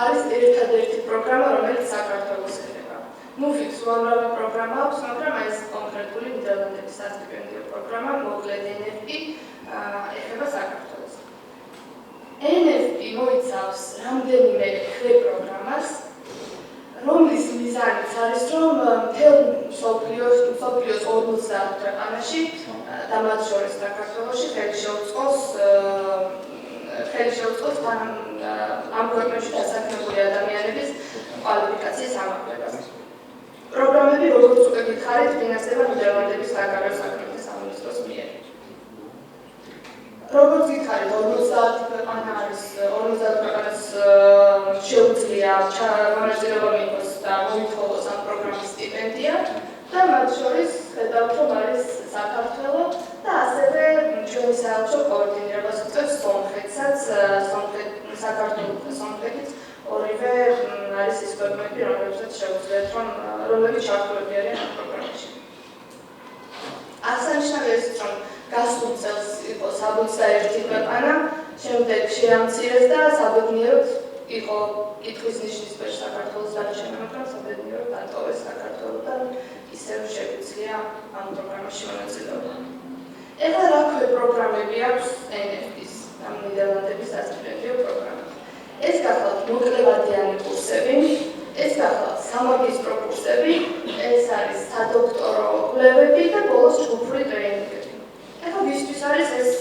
Speaker 3: არის ერთადერთი პროგრამა, რომელიც საქართველოს ეხება. ნუფიქს უამრავი პროგრამა აქვს, მაგრამ ეს კონკრეტული ნიდერლანდების სასტიპენდიო პროგრამა, მოკლედ NFP, ეხება საქართველოს. NFP მოიცავს რამდენიმე პროგრამას, რომლის მიზანიც არის, რომ მთელ მსოფლიოს 50 ქვეყანაში და მათ შორის საქართველოში ხელი შეუწყოს ამ ქვეყნებში დასაქმებული ადამიანების კვალიფიკაციის ამაღლებას. პროგრამები, როგორც უკვე გითხარით, ფინანსდება ნიდერლანდების საგარეო საქმეთა სამინისტროს მიერ. როგორც გითხარით, 50 ქვეყანა არის, 50 ქვეყანას შეუძლია მონაწილეობა მიიღოს და მოითხოვოს ამ პროგრამის სტიპენდია და მათ შორის ხედავთ, რომ არის საქართველო და ასევე ჩვენი საელჩო კოორდინირებას უწევს სომხეთსაც, საქართველოს და სომხეთიც ორივე არის ის ქვეყნები, რომლებსაც შეუძლიათ, რომლებიც ჩართულები არიან ამ პროგრამაში. აღსანიშნავია ის, რომ გასულ წელს იყო 61 ქვეყანა, შემდეგ შეამცირეს და საბედნიეროდ იყო კითხვის ნიშნის ქვეშ საქართველოს დარჩენა, მაგრამ საბედნიეროდ დატოვეს საქართველოდან ისევ შეგვიძლია ამ პროგრამაში მონაწილეობა. ეხლა რა პროგრამები აქვს NFP-ს, ამ ნიდერლანდების სასტიპენდიო პროგრამა. ეს გახლავთ მოკლევადიანი კურსები, ეს გახლავთ სამაგისტრო კურსები, ეს არის სადოქტორო კვლევები და ბოლოს ჯგუფური ტრეინინგები. ეხლა ვისთვის არის ეს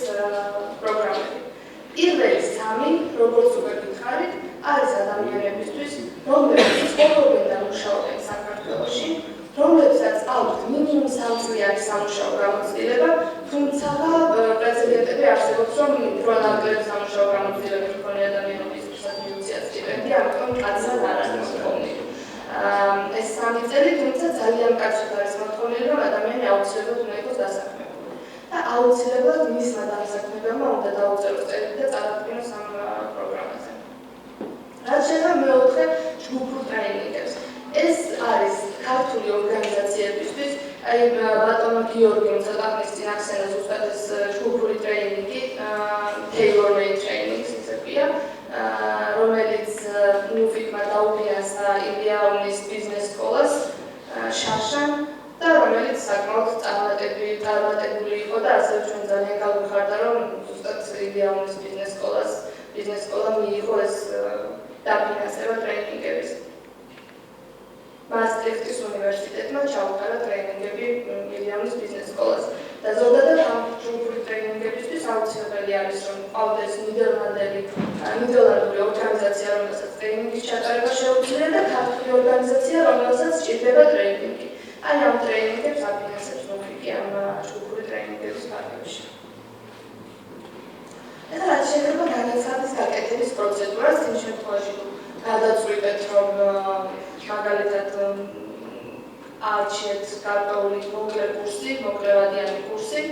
Speaker 3: პროგრამები? პირველი 3, როგორც უკვე გითხარით, არის ადამიანებისთვის, რომლებიც ცხოვრობენ და მუშაობენ საქართველოში, რომლებსაც აქვთ მინიმუმ 3 წლიანი სამუშაო გამოცდილება, თუმცა პრეცედენტები არსებობს, რომ უფრო ნაკლები სამუშაო გამოცდილება მქონე ადამიანებისთვისაც მიუწიათ სტიპენდია, ამიტომ კაცად არ არის მოთხოვნილი. ეს 3 წელი, თუმცა ძალიან კაცად არის მოთხოვნილი, რომ ადამიანი აუცილებლად უნდა იყოს დასაქმებული. და აუცილებლად მისმა დასაქმებელმა უნდა დაუწეროს წერილი და წარადგინოს ამ პროგრამაზე. რაც შეეხება მეოთხე ჯგუფურ ტრეინინგებს. ეს არის ქართული ორგანიზაციებისთვის, აი ბატონმა გიორგიმ ცოტა ხნის წინ ახსენა ზუსტად ეს ჯგუფური ტრეინინგი, tailor-made trainings ისე ქვია, რომელიც ნუფიკმა დაუფინანსა ილიაუნის ბიზნეს სკოლას შაშან და რომელიც საკმაოდ წარმატებული იყო და ასევე ჩვენ ძალიან გავიხარდა, რომ ზუსტად ილიაუნის ბიზნეს სკოლა მიიღო ეს დაფინანსება ტრეინინგების. მაისის უნივერსიტეტმა ჩაუტარა ტრეინინგები ილიაუნის ბიზნეს სკოლას. და ზოგადად ამ ჯგუფური ტრეინინგებისთვის აუცილებელი არის, რომ ყავდეს ნიდერლანდური ორგანიზაცია, რომელსაც ტრეინინგის ჩატარება შეუძლია და ქართული ორგანიზაცია, რომელსაც სჭირდება ტრეინინგი. აი ამ ტრეინინგებს აფინანსებს ნუფიკი ამ ჯგუფური ტრეინინგების ფარგლებში. ეხლა რაც შეეხება განაცხადის გაკეთების პროცედურას, იმ შემთხვევაში გადაწყვიტეთ, რომ მაგალითად არჩიეთ გარკვეული მოკლევადიანი კურსი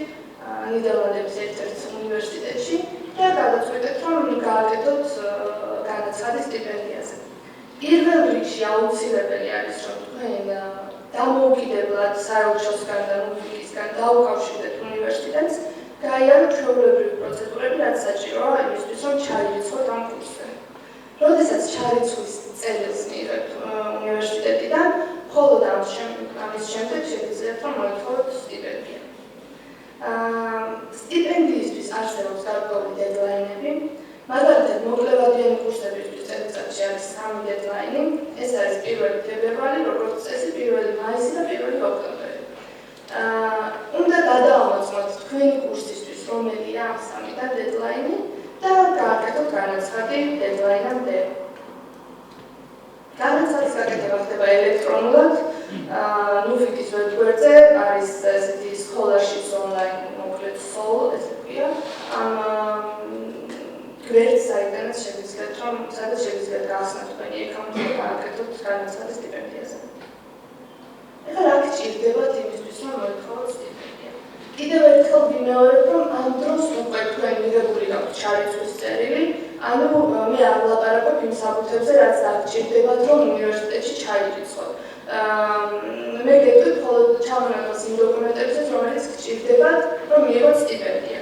Speaker 3: ნიდერლანდების ერთ-ერთ უნივერსიტეტში და გადაწყვიტეთ, რომ გააკეთოთ განაცხადი სტიპენდიაზე. პირველ რიგში აუცილებელი არის, რომ თქვენ დამოუკიდებლად საელჩოსგან და ნუფიკისგან დაუკავშირდეთ უნივერსიტეტს, გაიაროთ ჩვეულებრივი პროცედურები, რაც საჭიროა იმისთვის, რომ ჩაირიცხოთ ამ კურსზე. როდესაც ჩარიცხვის წერილს მიიღებთ უნივერსიტეტიდან, მხოლოდ ამის შემდეგ შეგიძლიათ, რომ მოითხოვოთ სტიპენდია. სტიპენდიისთვის არსებობს გარკვეული დედლაინები, მაგალითად მოკლევადიანი კურსებისთვის წელიწადში არის 3 დედლაინი, ეს არის 1 თებერვალი, როგორც წესი 1 მაისი და 1 ოქტომბერი. უნდა გადაამოწმოთ თქვენი კურსისთვის რომელია ამ 3-დან დედლაინი და გააკეთოთ განაცხადი დედლაინამდე. განაცხადის გაკეთება ხდება ელექტრონულად, ნუფიკის ვებგვერდზე არის ესეთი scholarships online, მოკლედ SOL, ესე ქვია, ამ გვერდს საიდანაც შეგვიძლია რომ სადაც შეგიძლიათ გაახსნათ თქვენი აკაუნტი და გააკეთოთ განაცხადი სტიპენდიაზე. ეხლა რა გჭირდებათ იმისთვის, რომ მოითხოვოთ სტიპენდია? კიდევ ერთხელ ვიმეორებ, რომ ამ დროს უკვე თქვენ მიღებული გაქვთ ჩარიცხვის წერილი, ანუ მე არ ვლაპარაკობ იმ საბუთებზე, რაც დაგჭირდებათ, რომ უნივერსიტეტში ჩაირიცხოთ. მე გეტყვით მხოლოდ ჩამონათვალს იმ დოკუმენტებზეც, რომელიც გჭირდებათ, რომ მიიღოთ სტიპენდია.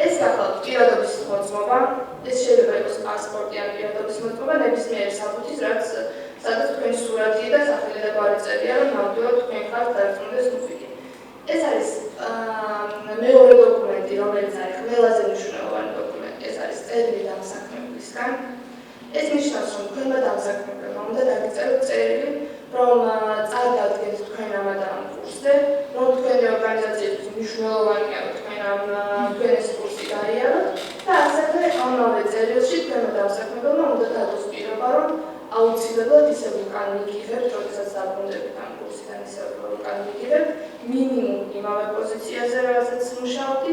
Speaker 3: ეს გახლავთ პირადობის მოწმობა, ეს შეიძლება იყოს პასპორტი ან პირადობის მოწმობა ნებისმიერი საბუთის, რაც სადაც თქვენი სურათი და სახელი და გვარი წერია, რომ ნამდვილად თქვენ ხართ დარწმუნდეს ნუფიკი. ეს არის მეორე დოკუმენტი, რომელიც არის ყველაზე მნიშვნელოვანი დოკუმენტი, ეს არის წერილი დამსაქმებლისგან. ეს ნიშნავს, რომ თქვენმა დამსაქმებელმა უნდა დაგიწეროთ წერილი, რომ წარდადგენთ თქვენ ამ კურსზე, რომ თქვენი ორგანიზაციის მნიშვნელოვანია, რომ თქვენ თქვენ ეს კურსი გაიაროთ და ასევე ამავე წერილში თქვენმა დამსაქმებელმა უნდა დადოს პირობა, რომ აუცილებლად ისევ უკან მიგიღებთ, როდესაც დაბრუნდებით ამ კურსიდან, ისევ უკან მიგიღებთ მინიმუმ იმავე პოზიციაზე, რაზეც მუშაობთ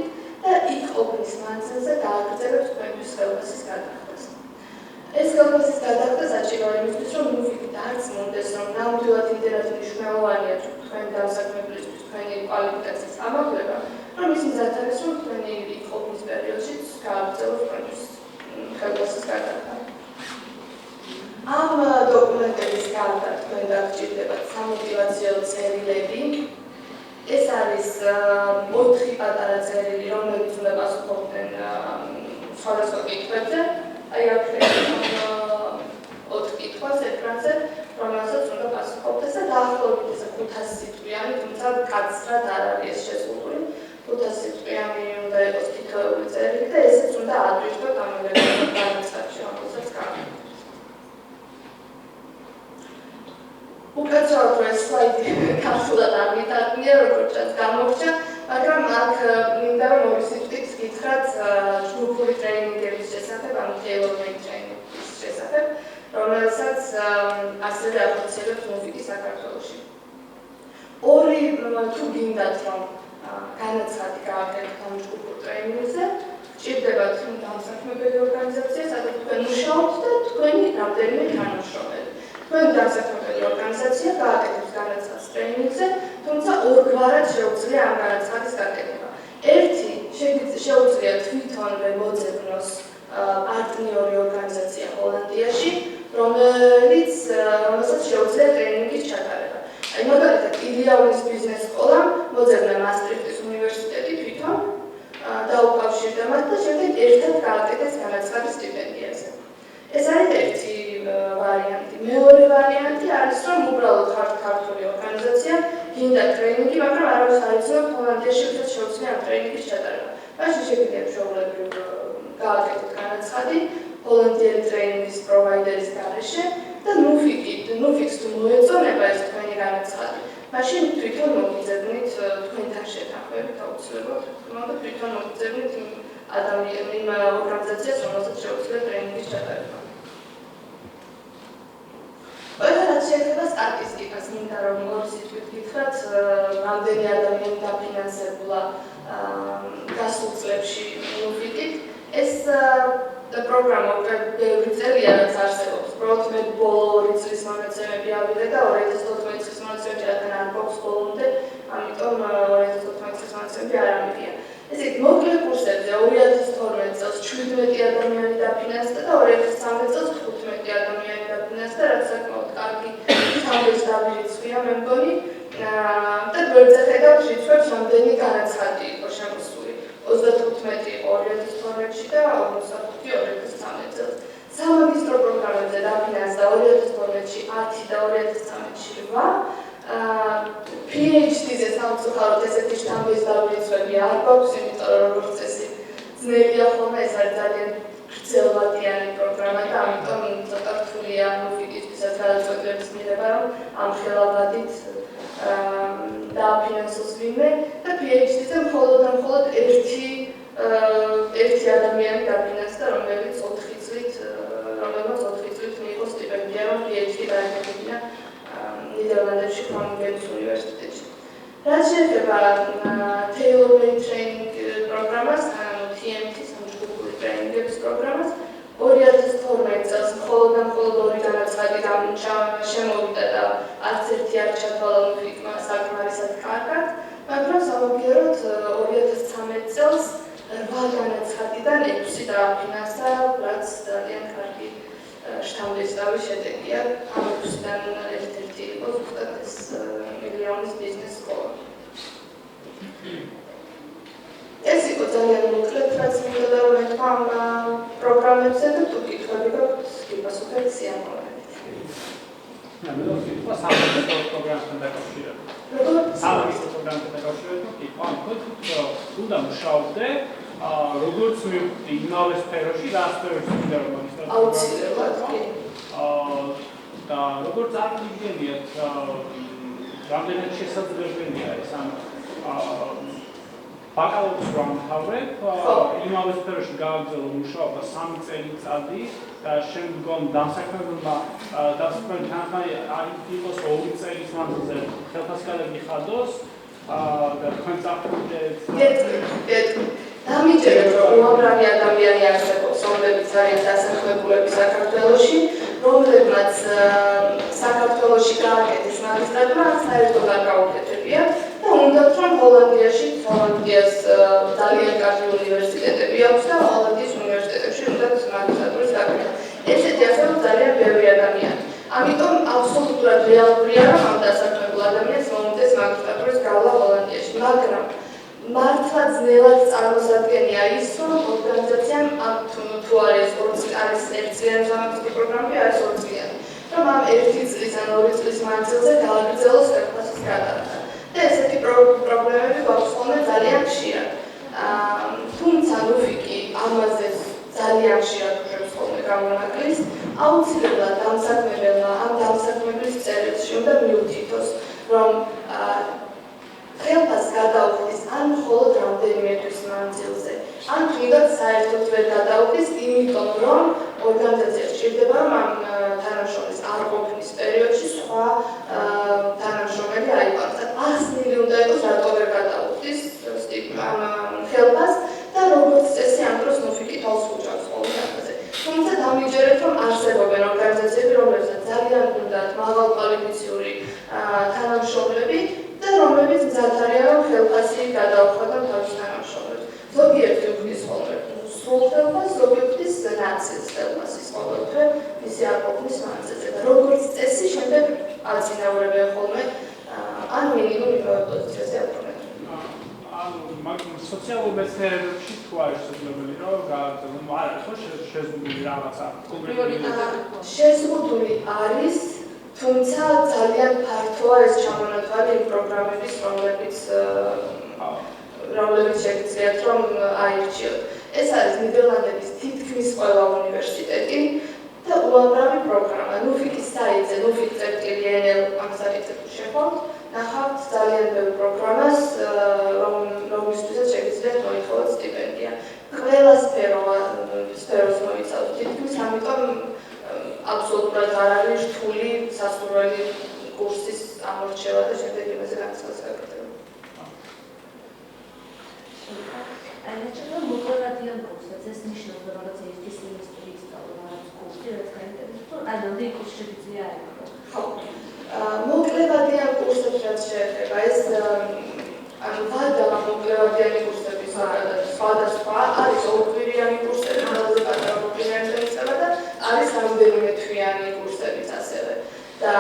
Speaker 3: და იქ ყოფნის მანძილზე გააგრძელებთ თქვენთვის ხელფასის გადახდას. ეს ხელფასის გადახდა საჭიროა იმისთვის, რომ ნუფიკი დარწმუნდეს, რომ ნამდვილად იმდენად მნიშვნელოვანია თქვენი დამსაქმებლისთვის თქვენი კვალიფიკაციის ამაღლება, რომ ის მზად არის, რომ თქვენი იქ ყოფნის პერიოდშიც გააგრძელოთ თქვენთვის ხელფასის გადახდა. ამ დოკუმენტების გარდა თქვენ დაგჭირდებათ სამოტივაციო წერილები. ეს არის 4 პატარა წერილი, რომლებიც უნდა პასუხობდნენ სხვადასხვა კითხვებზე. აი აქ 4 კითხვას ეკრანზე, რომელსაც უნდა პასუხობდეს და დაახლოებით ეს 500 სიტყვიანი, თუმცა კაცრად არ არის ეს შეზღუდული. 500 სიტყვიანი უნდა იყოს თითოეული წერილი და ესეც უნდა ადვირთოთ ამ განაცხადში, რომელსაც გავაკეთებთ. უკაცრავად რომ ეს სლაიდი ქართულად არ მიტარგმნია, როგორც ჩანს გამორჩა, მაგრამ აქ მინდა რომ ორი სიტყვით გითხრათ ჯგუფური ტრეინინგების შესახებ, ანუ tailor-made ტრეინინგის შესახებ, რომელსაც ასევე ახორციელებთ ნუფიკი საქართველოში. ორი თუ გინდათ რომ განაცხადი გააკეთოთ ამ ჯგუფურ ტრეინინგზე, გჭირდებათ დამსაქმებელი ორგანიზაცია, სადაც თქვენ მუშაობთ და თქვენი რამდენიმე თანამშრომელი. თქვენი დამსაქმებელი ორგანიზაცია გააკეთებს განაცხადის ტრეინინგზე, თუმცა ორგვარად შეუძლია ამ განაცხადის გაკეთება. ერთი შეუძლია თვითონვე მოძებნოს პარტნიორი ორგანიზაცია ჰოლანდიაში, რომელსაც შეუძლია ტრეინინგის ჩატარება. აი მაგალითად ილიაუნის ბიზნეს სკოლამ მოძებნა მასტრიხტის უნივერსიტეტი თვითონ დაუკავშირდა მათ და შემდეგ ერთად გააკეთეს განაცხადი სტიპენდიაზე. ეს არის ერთი ვარიანტი. მეორე ვარიანტი არის, რომ უბრალოდ ქართული ორგანიზაცია გინდა ტრეინინგი, მაგრამ არავის არ იცნობს ჰოლანდიაში ვისაც შეუძლია ამ ტრეინინგის ჩატარება. მაშინ შეგვიძლია ჩვეულებრივ გააკეთოთ განაცხადი ჰოლანდიელი ტრეინინგის პროვაიდერის გარეშე და ნუფიქს თუ მოეწონება ეს თქვენი განაცხადი, მაშინ თვითონ მოგიძებნით თქვენთან შეთანხმებით აუცილებლად და თვითონ მოგიძებნით იმ ორგანიზაციას, რომელსაც შეუძლია ტრეინინგის ჩატარება. რაც შეეხება სტატისტიკას, მინდა რომ ორი სიტყვით გითხრათ, რამდენი ადამიანი დაფინანსებულა გასულ წლებში ნუფიკით. ეს პროგრამა ბევრი წელია რაც არსებობს. უბრალოდ მე ბოლო 2 წლის მონაცემები ავიღე და 2014 წლის მონაცემები რადგან არ გვაქვს ბოლომდე, ამიტომ 2014 წლის მონაცემები არ ამიღია. ესეთ მოკლე კურსებზე 2012 წელს 17 ადამიანი დაფინანსდა და 2013 წელს 15 ადამიანი დაფინანსდა, რაც საკმაოდ კარგი სამბესტაბი რიცხვია მე მგონი. და გვერდზე ხედავთ რიცხვებს, რამდენი განაცხადი იყო შემოსული. 35 იყო 2012-ში და 45 2013 წელს. სამაგისტრო პროგრამებზე დაფინანსდა 2012-ში 10 და 2013-ში 8. PhD-ზე სამწუხაროდ ესეთი შთამბეჭდავი რიცხვები არ გვაქვს, იმიტომ რომ როგორც წესი ძნელია ხოლმე, ეს არის ძალიან გრძელვადიანი პროგრამა და ამიტომ ცოტა რთულია ნუფიკისთვისაც გადაწყვეტილების მიღება, რომ ამ ხელოვანით დააფინანსოს ვინმე და PhD-ზე მხოლოდ ერთი ადამიანი დაფინანსდა, რომელმაც 4 წლით მიიღო სტიპენდია, რომ PhD დაეკეთებინა ნიდერლანდებში კულტურის უნივერსიტეტში. რაც შეეხება tailor-made training პროგრამას, ანუ TMT-ს, ჯგუფური ტრეინინგების პროგრამას, 2012 წელს მხოლოდ ორი განაცხადი შემოვიდა და არც ერთი არ ჩათვალა ნუფიკმა საკმარისად კარგად, მაგრამ სამაგიეროდ 2013 წელს 8 განაცხადიდან 6 დააფინანსა, რაც ძალიან კარგი შთამბეჭდავი შედეგია. ამ 6-დან ერთ-ერთი იყო ზუსტად ეს მილიონის ბიზნეს სკოლა. ეს იყო ძალიან მოკლედ, რაც მინდოდა რომ ეთქვა ამ პროგრამებზე და თუ კითხვები გაქვთ, გიპასუხებთ სიამოვნებით.
Speaker 1: მე სამეფოს პროგრამთან დაკავშირებით. სამეფოს პროგრამთან დაკავშირებით კითხვა მქონდა, თუნდა მუშაობდე, როგორც მივხვდი იმავე სფეროში, რა სფეროში მინდა რომ მაგისტრატურა.
Speaker 3: აუცილებლად კი.
Speaker 1: და როგორც წარმოგიდგენიათ, რამდენად შესაძლებელია ეს ამ ბაკალავრის გამთავრებ, იმავე სფეროში გააგრძელო მუშაობა 3 წელიწადი და შემდგომ დამსაქმებელმა იყოს 2 წელის მანძილზე ხელფასგალები ხადოს და თქვენ წარდგინეთ.
Speaker 3: დამიჯერეთ, რომ უამრავი ადამიანი არსებობს, რომლებიც არიან დასაქმებულები საქართველოში, რომლებმაც საქართველოში გააკეთეს მაგისტრატურა, საერთოდ არ გაუკეთებიათ და უნდათ რომ ჰოლანდიას ძალიან კარგი უნივერსიტეტები აქვს და ჰოლანდიის უნივერსიტეტებში უნდათ მაგისტრატურის გაკეთება. ესეთი ასევე ძალიან ბევრი ადამიანი. ამიტომ აბსოლუტურად რეალურია, რომ ამ დასაქმებულ ადამიანს მომდის მაგისტრატურის გავლა ჰოლანდიაში, მაგრამ მართლა ძნელად წარმოსადგენია ის, რომ ორგანიზაციამ თუ არის 1 წლიანი სამაგისტრო პროგრამები, არის 2 წლიანი, რომ ამ 1 წლის ან 2 წლის მანძილზე გააგრძელოს ხელფასის გადახდა. და ესეთი პრობლემები გვაქვს ხოლმე ძალიან ხშირად. თუმცა ნუფიკი ამაზე ძალიან ხშირად უშვებს ხოლმე გამონაკლის, აუცილებლად დამსაქმებელმა ამ დამსაქმებლის წერილში უნდა მიუთითოს, რომ ხელფასს გადაუხდის ან მხოლოდ რამდენიმე თვის მანძილზე, ან თუნდაც საერთოდ ვერ გადაუხდის, იმიტომ რომ ორგანიზაცია სჭირდება, რომ ამ თანამშრომლის არ ყოფნის პერიოდში სხვა თანამშრომელი აიყვანოს. ახსნილი უნდა იყოს, რატო ვერ გადაუხდის ხელფასს და როგორც წესი ამ დროს ნუფიკი თავს უჭერს ხოლმე ამაზე. თუმცა დამიჯერეთ, რომ არსებობენ ორგანიზაციები, რომლებსაც ძალიან უნდათ მაღალკვალიფიციური თანამშრომლები და რომლებიც მზად არიან, რომ ხელფასი გადაუხადონ თავის თანამშრომლებს. ზოგიერთი უხდის ხოლმე სრულ ხელფასს, ზოგიერთი ნაციის ხელფასის ყოველდღე მისი არ ყოფნის მანძილზე. და როგორც წესი შემდეგ აწინაურებენ ხოლმე ან მინიმუმ იმავე პოზიციაზე აბრუნებენ.
Speaker 1: მაგრამ სოციალურ მეცნიერებებში თუ არის შესაძლებელი, რომ გააგრძელონ, არა, ხო შეზღუდული რაღაცა.
Speaker 3: შეზღუდული არის, თუმცა ძალიან ფართოა ეს ჩამონათვალი იმ პროგრამების, რომლებიც შეგიძლიათ რომ აირჩიოთ. ეს არის ნიდერლანდების თითქმის ყველა უნივერსიტეტი და უამრავი პროგრამა. ნუფიკის საიტზე, nufik.nl ამ საიტზე თუ შეხვდით, ნახავთ ძალიან ბევრ პროგრამას, რომლისთვისაც შეგიძლიათ მოითხოვოთ სტიპენდია. ყველა სფეროს მოიცავთ თითქმის, ამიტომ აბსოლუტურად არ არის რთული სასურველი კურსის ამორჩევა და შემდეგ იმაზე განცხადებას გაკეთება.
Speaker 7: აიჩვენა მოკლედიან კურსებს, ეს ნიშნავს რომ რაღაც ერთი სემესტრი ისწავლა რაღაც კურსი, რაც გაინტერესებს, ან რამდენი კურსი შეიძლება აიღო.
Speaker 3: ხო. მოკლედიან კურსებს რაც შეეხება, ეს ვადა მოკლედიანი კურსები სხვადასხვა, არის ორკვირიანი კურსები, ყველაზე პატარა ორკვირიანი წელიწადი და არის რამდენიმე თვიანი კურსებიც ასევე. და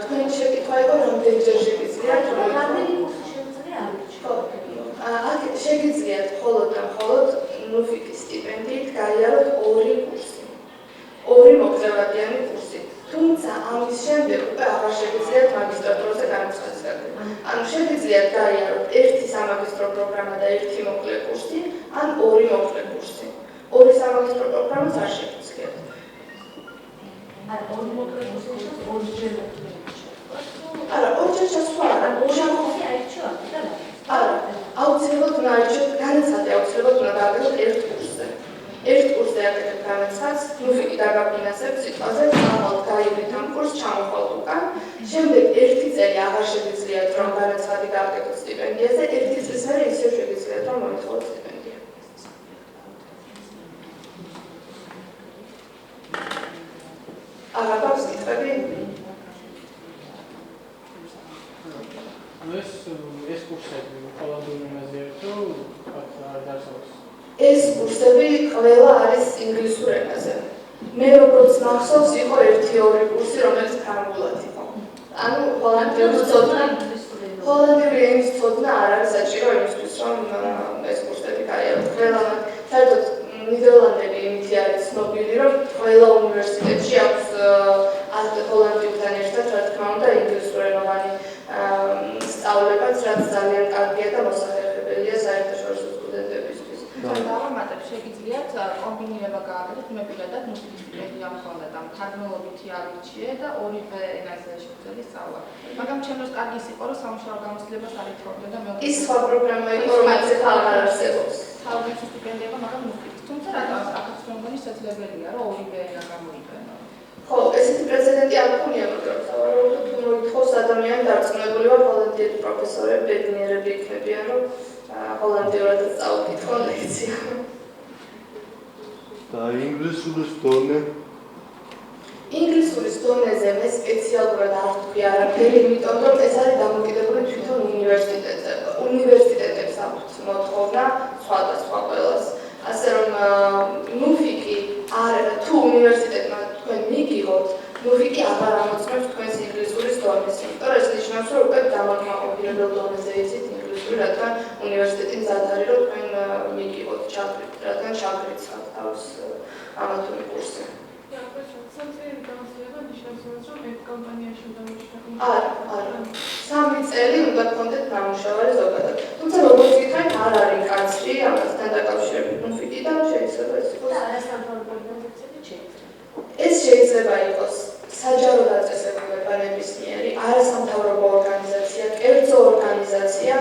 Speaker 3: თქვენი შეკითხვა იყო რამდენჯერ შეგიძლიათ
Speaker 7: რამდენი კურსი შეუძლია აირჩიოთ?
Speaker 3: შეგიძლიათ მხოლოდ და მხოლოდ ნუფიკის სტიპენდიით გაიაროთ 2 კურსი. 2 მოკლევადიანი კურსი. თუმცა ამის შემდეგ უკვე აღარ შეგიძლიათ მაგისტრატურაზე განაცხადის გაკეთება. ანუ შეგიძლიათ გაიაროთ 1 სამაგისტრო პროგრამა და 1 მოკლე კურსი, ან 2 მოკლე კურსი. 2 სამაგისტრო პროგრამას არ შეგიძლიათ.
Speaker 7: არა, 2 მოკლე კურსი და 2-ჯერ მოკლე.
Speaker 3: არა, 2-ჯერ ჩასვლა არა, 2
Speaker 7: კურსი აირჩიოთ და
Speaker 3: არა, აუცილებლად უნდა აირჩიოთ განაცხადი, აუცილებლად უნდა გააკეთოთ 1 კურსზე. 1 კურსზე აკეთებ განაცხადს, ნუფიკი დაგაფინანსებს სიტყვაზე, წამალთ გაივლით ამ კურსს, ჩამოხვალთ უკან, შემდეგ 1 წელი აღარ შეგიძლიათ რომ განაცხადი გააკეთოთ სტიპენდიაზე, 1 წლის მერე ისევ შეგიძლიათ რომ მოითხოვოთ სტიპენდია. კურსები ყველა არის ინგლისურ ენაზე. მე როგორც მახსოვს, იყო 1-2 კურსი, რომელიც ფრანგულად იყო. ანუ ჰოლანდიური ენის ცოდნა არ არის საჭირო იმისთვის, რომ ეს კურსები გაიაროთ. ყველა საერთოდ ნიდერლანდები იმითი არის ცნობილი, რომ ყველა უნივერსიტეტში აქვს ჰოლანდიურთან ერთად, რა თქმა უნდა, ინგლისურენოვანი სწავლებაც, რაც ძალიან კარგია და მოსახერხებელია საერთაშორისო სტუდენტებისთვის.
Speaker 4: დავამატებ, შეგიძლიათ კომბინირება გააკეთოთ, მე პირადად სტიპენდია მქონდა და თარგმნელობითი არჩიე და ორივე ენაზე შეხვედრის სწავლა. მაგრამ ჩემთვის კარგი ის იყო, რომ სამუშაო გამოცდილებას არ ითხოვდა და მე
Speaker 3: ის სხვა პროგრამა იყო, რომელიც ახლა არ არსებობს.
Speaker 4: თავის სტიპენდია, მაგრამ მოვიდა. თუმცა რაღაც აქაც მგონი შესაძლებელია, რომ ორივე ენა გამოიყენო.
Speaker 3: ხო, ესეთი პრეცედენტი არ მქონია, მაგრამ სავარაუდოდ თუ მოითხოვს ადამიანი დარწმუნებული ვარ, ჰოლანდიელი პროფესორები, ბედნიერები იქნებიან, რომ ჰოლანდიურად წაუკითხონ ლექცია.
Speaker 8: და ინგლისურის დონე?
Speaker 3: ინგლისურის დონეზე მე სპეციალურად არ ვთქვი არაფერი, იმიტომ რომ ეს არის დამოკიდებული თვითონ უნივერსიტეტზე. უნივერსიტეტებს აქვთ მოთხოვნა სხვადასხვა ყველას. ასე რომ ნუფიკი თუ უნივერსიტეტმა თქვენ მიგიღოთ, ნუფიკი აღარ ამოწმებს თქვენს ინგლისურის დონეს, იმიტომ რომ ეს ნიშნავს, რომ უკვე დამაკმაყოფილებელ დონეზე იცით ინგლისური, რადგან უნივერსიტეტი მზად არის, რომ თქვენ მიგიღოთ ჩაგვრით, რადგან ჩაგვრიცხავთ თავს ამა თუ იმ კურსზე. არა. 3 წელი უნდა გქონდეთ ნამუშევარი ზოგადად. თუმცა როგორც გითხარით, არ არის კაცრი ამასთან დაკავშირებით ნუფიკი და შეიძლება ეს იყოს. ეს შეიძლება იყოს საჯარო დაწესებულება ნებისმიერი, არასამთავრობო ორგანიზაცია, კერძო ორგანიზაცია,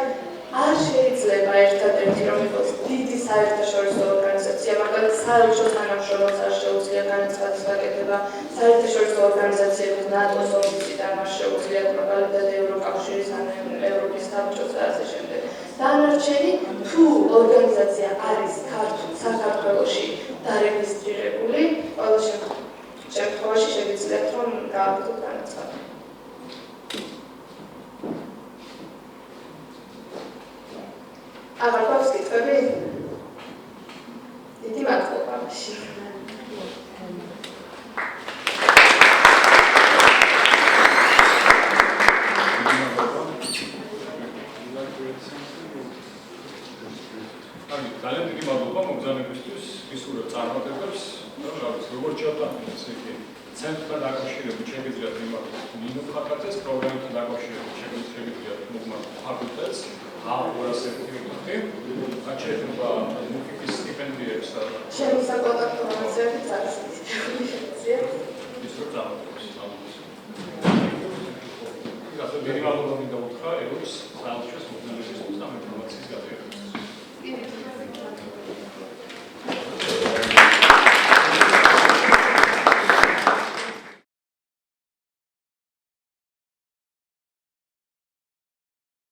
Speaker 3: არ შეიძლება ერთადერთი რომ იყოს დიდი საერთაშორისო ორგანიზაცია, მაგალითად საელჩო თანამშრომლობს არ შეუძლია განაცხადის გაკეთება, საერთაშორისო ორგანიზაციების ნატოს ოფისი და მას შეუძლიათ მაგალითად ევროკავშირის ან ევროპის საბჭოს და ასე შემდეგ. დანარჩენი თუ ორგანიზაცია არის საქართველოში დარეგისტრირებული, ყველა შემთხვევაში შეგიძლიათ რომ გააკეთოთ განაცხადი. აღარ გვაქვს კითხვები? დიდი მადლობა მაშინ.
Speaker 1: ძალიან დიდი მადლობა მოგზაურობისთვის, ვისურვებ წარმატებებს და როგორც ჩავთვალეთ, ესე იგი ცენტრთან დაკავშირებით შეგიძლიათ მიმართოთ ნინო ხაკაძეს, პროგრამებთან დაკავშირებით შეგიძლიათ მოგმართოთ ფაკულტეტს, A201 აჩერება მუხიკის სტიპენდიებს და
Speaker 3: ჩემი საკონტაქტო მონაცემებიც არის შეგიძლია.
Speaker 1: ის რო წარმატებს ამას. გასულ დიდი მადლობა მინდა უთხრა ევროპის საელჩოს მოძნებისთვის და ინფორმაციის გადაღებას.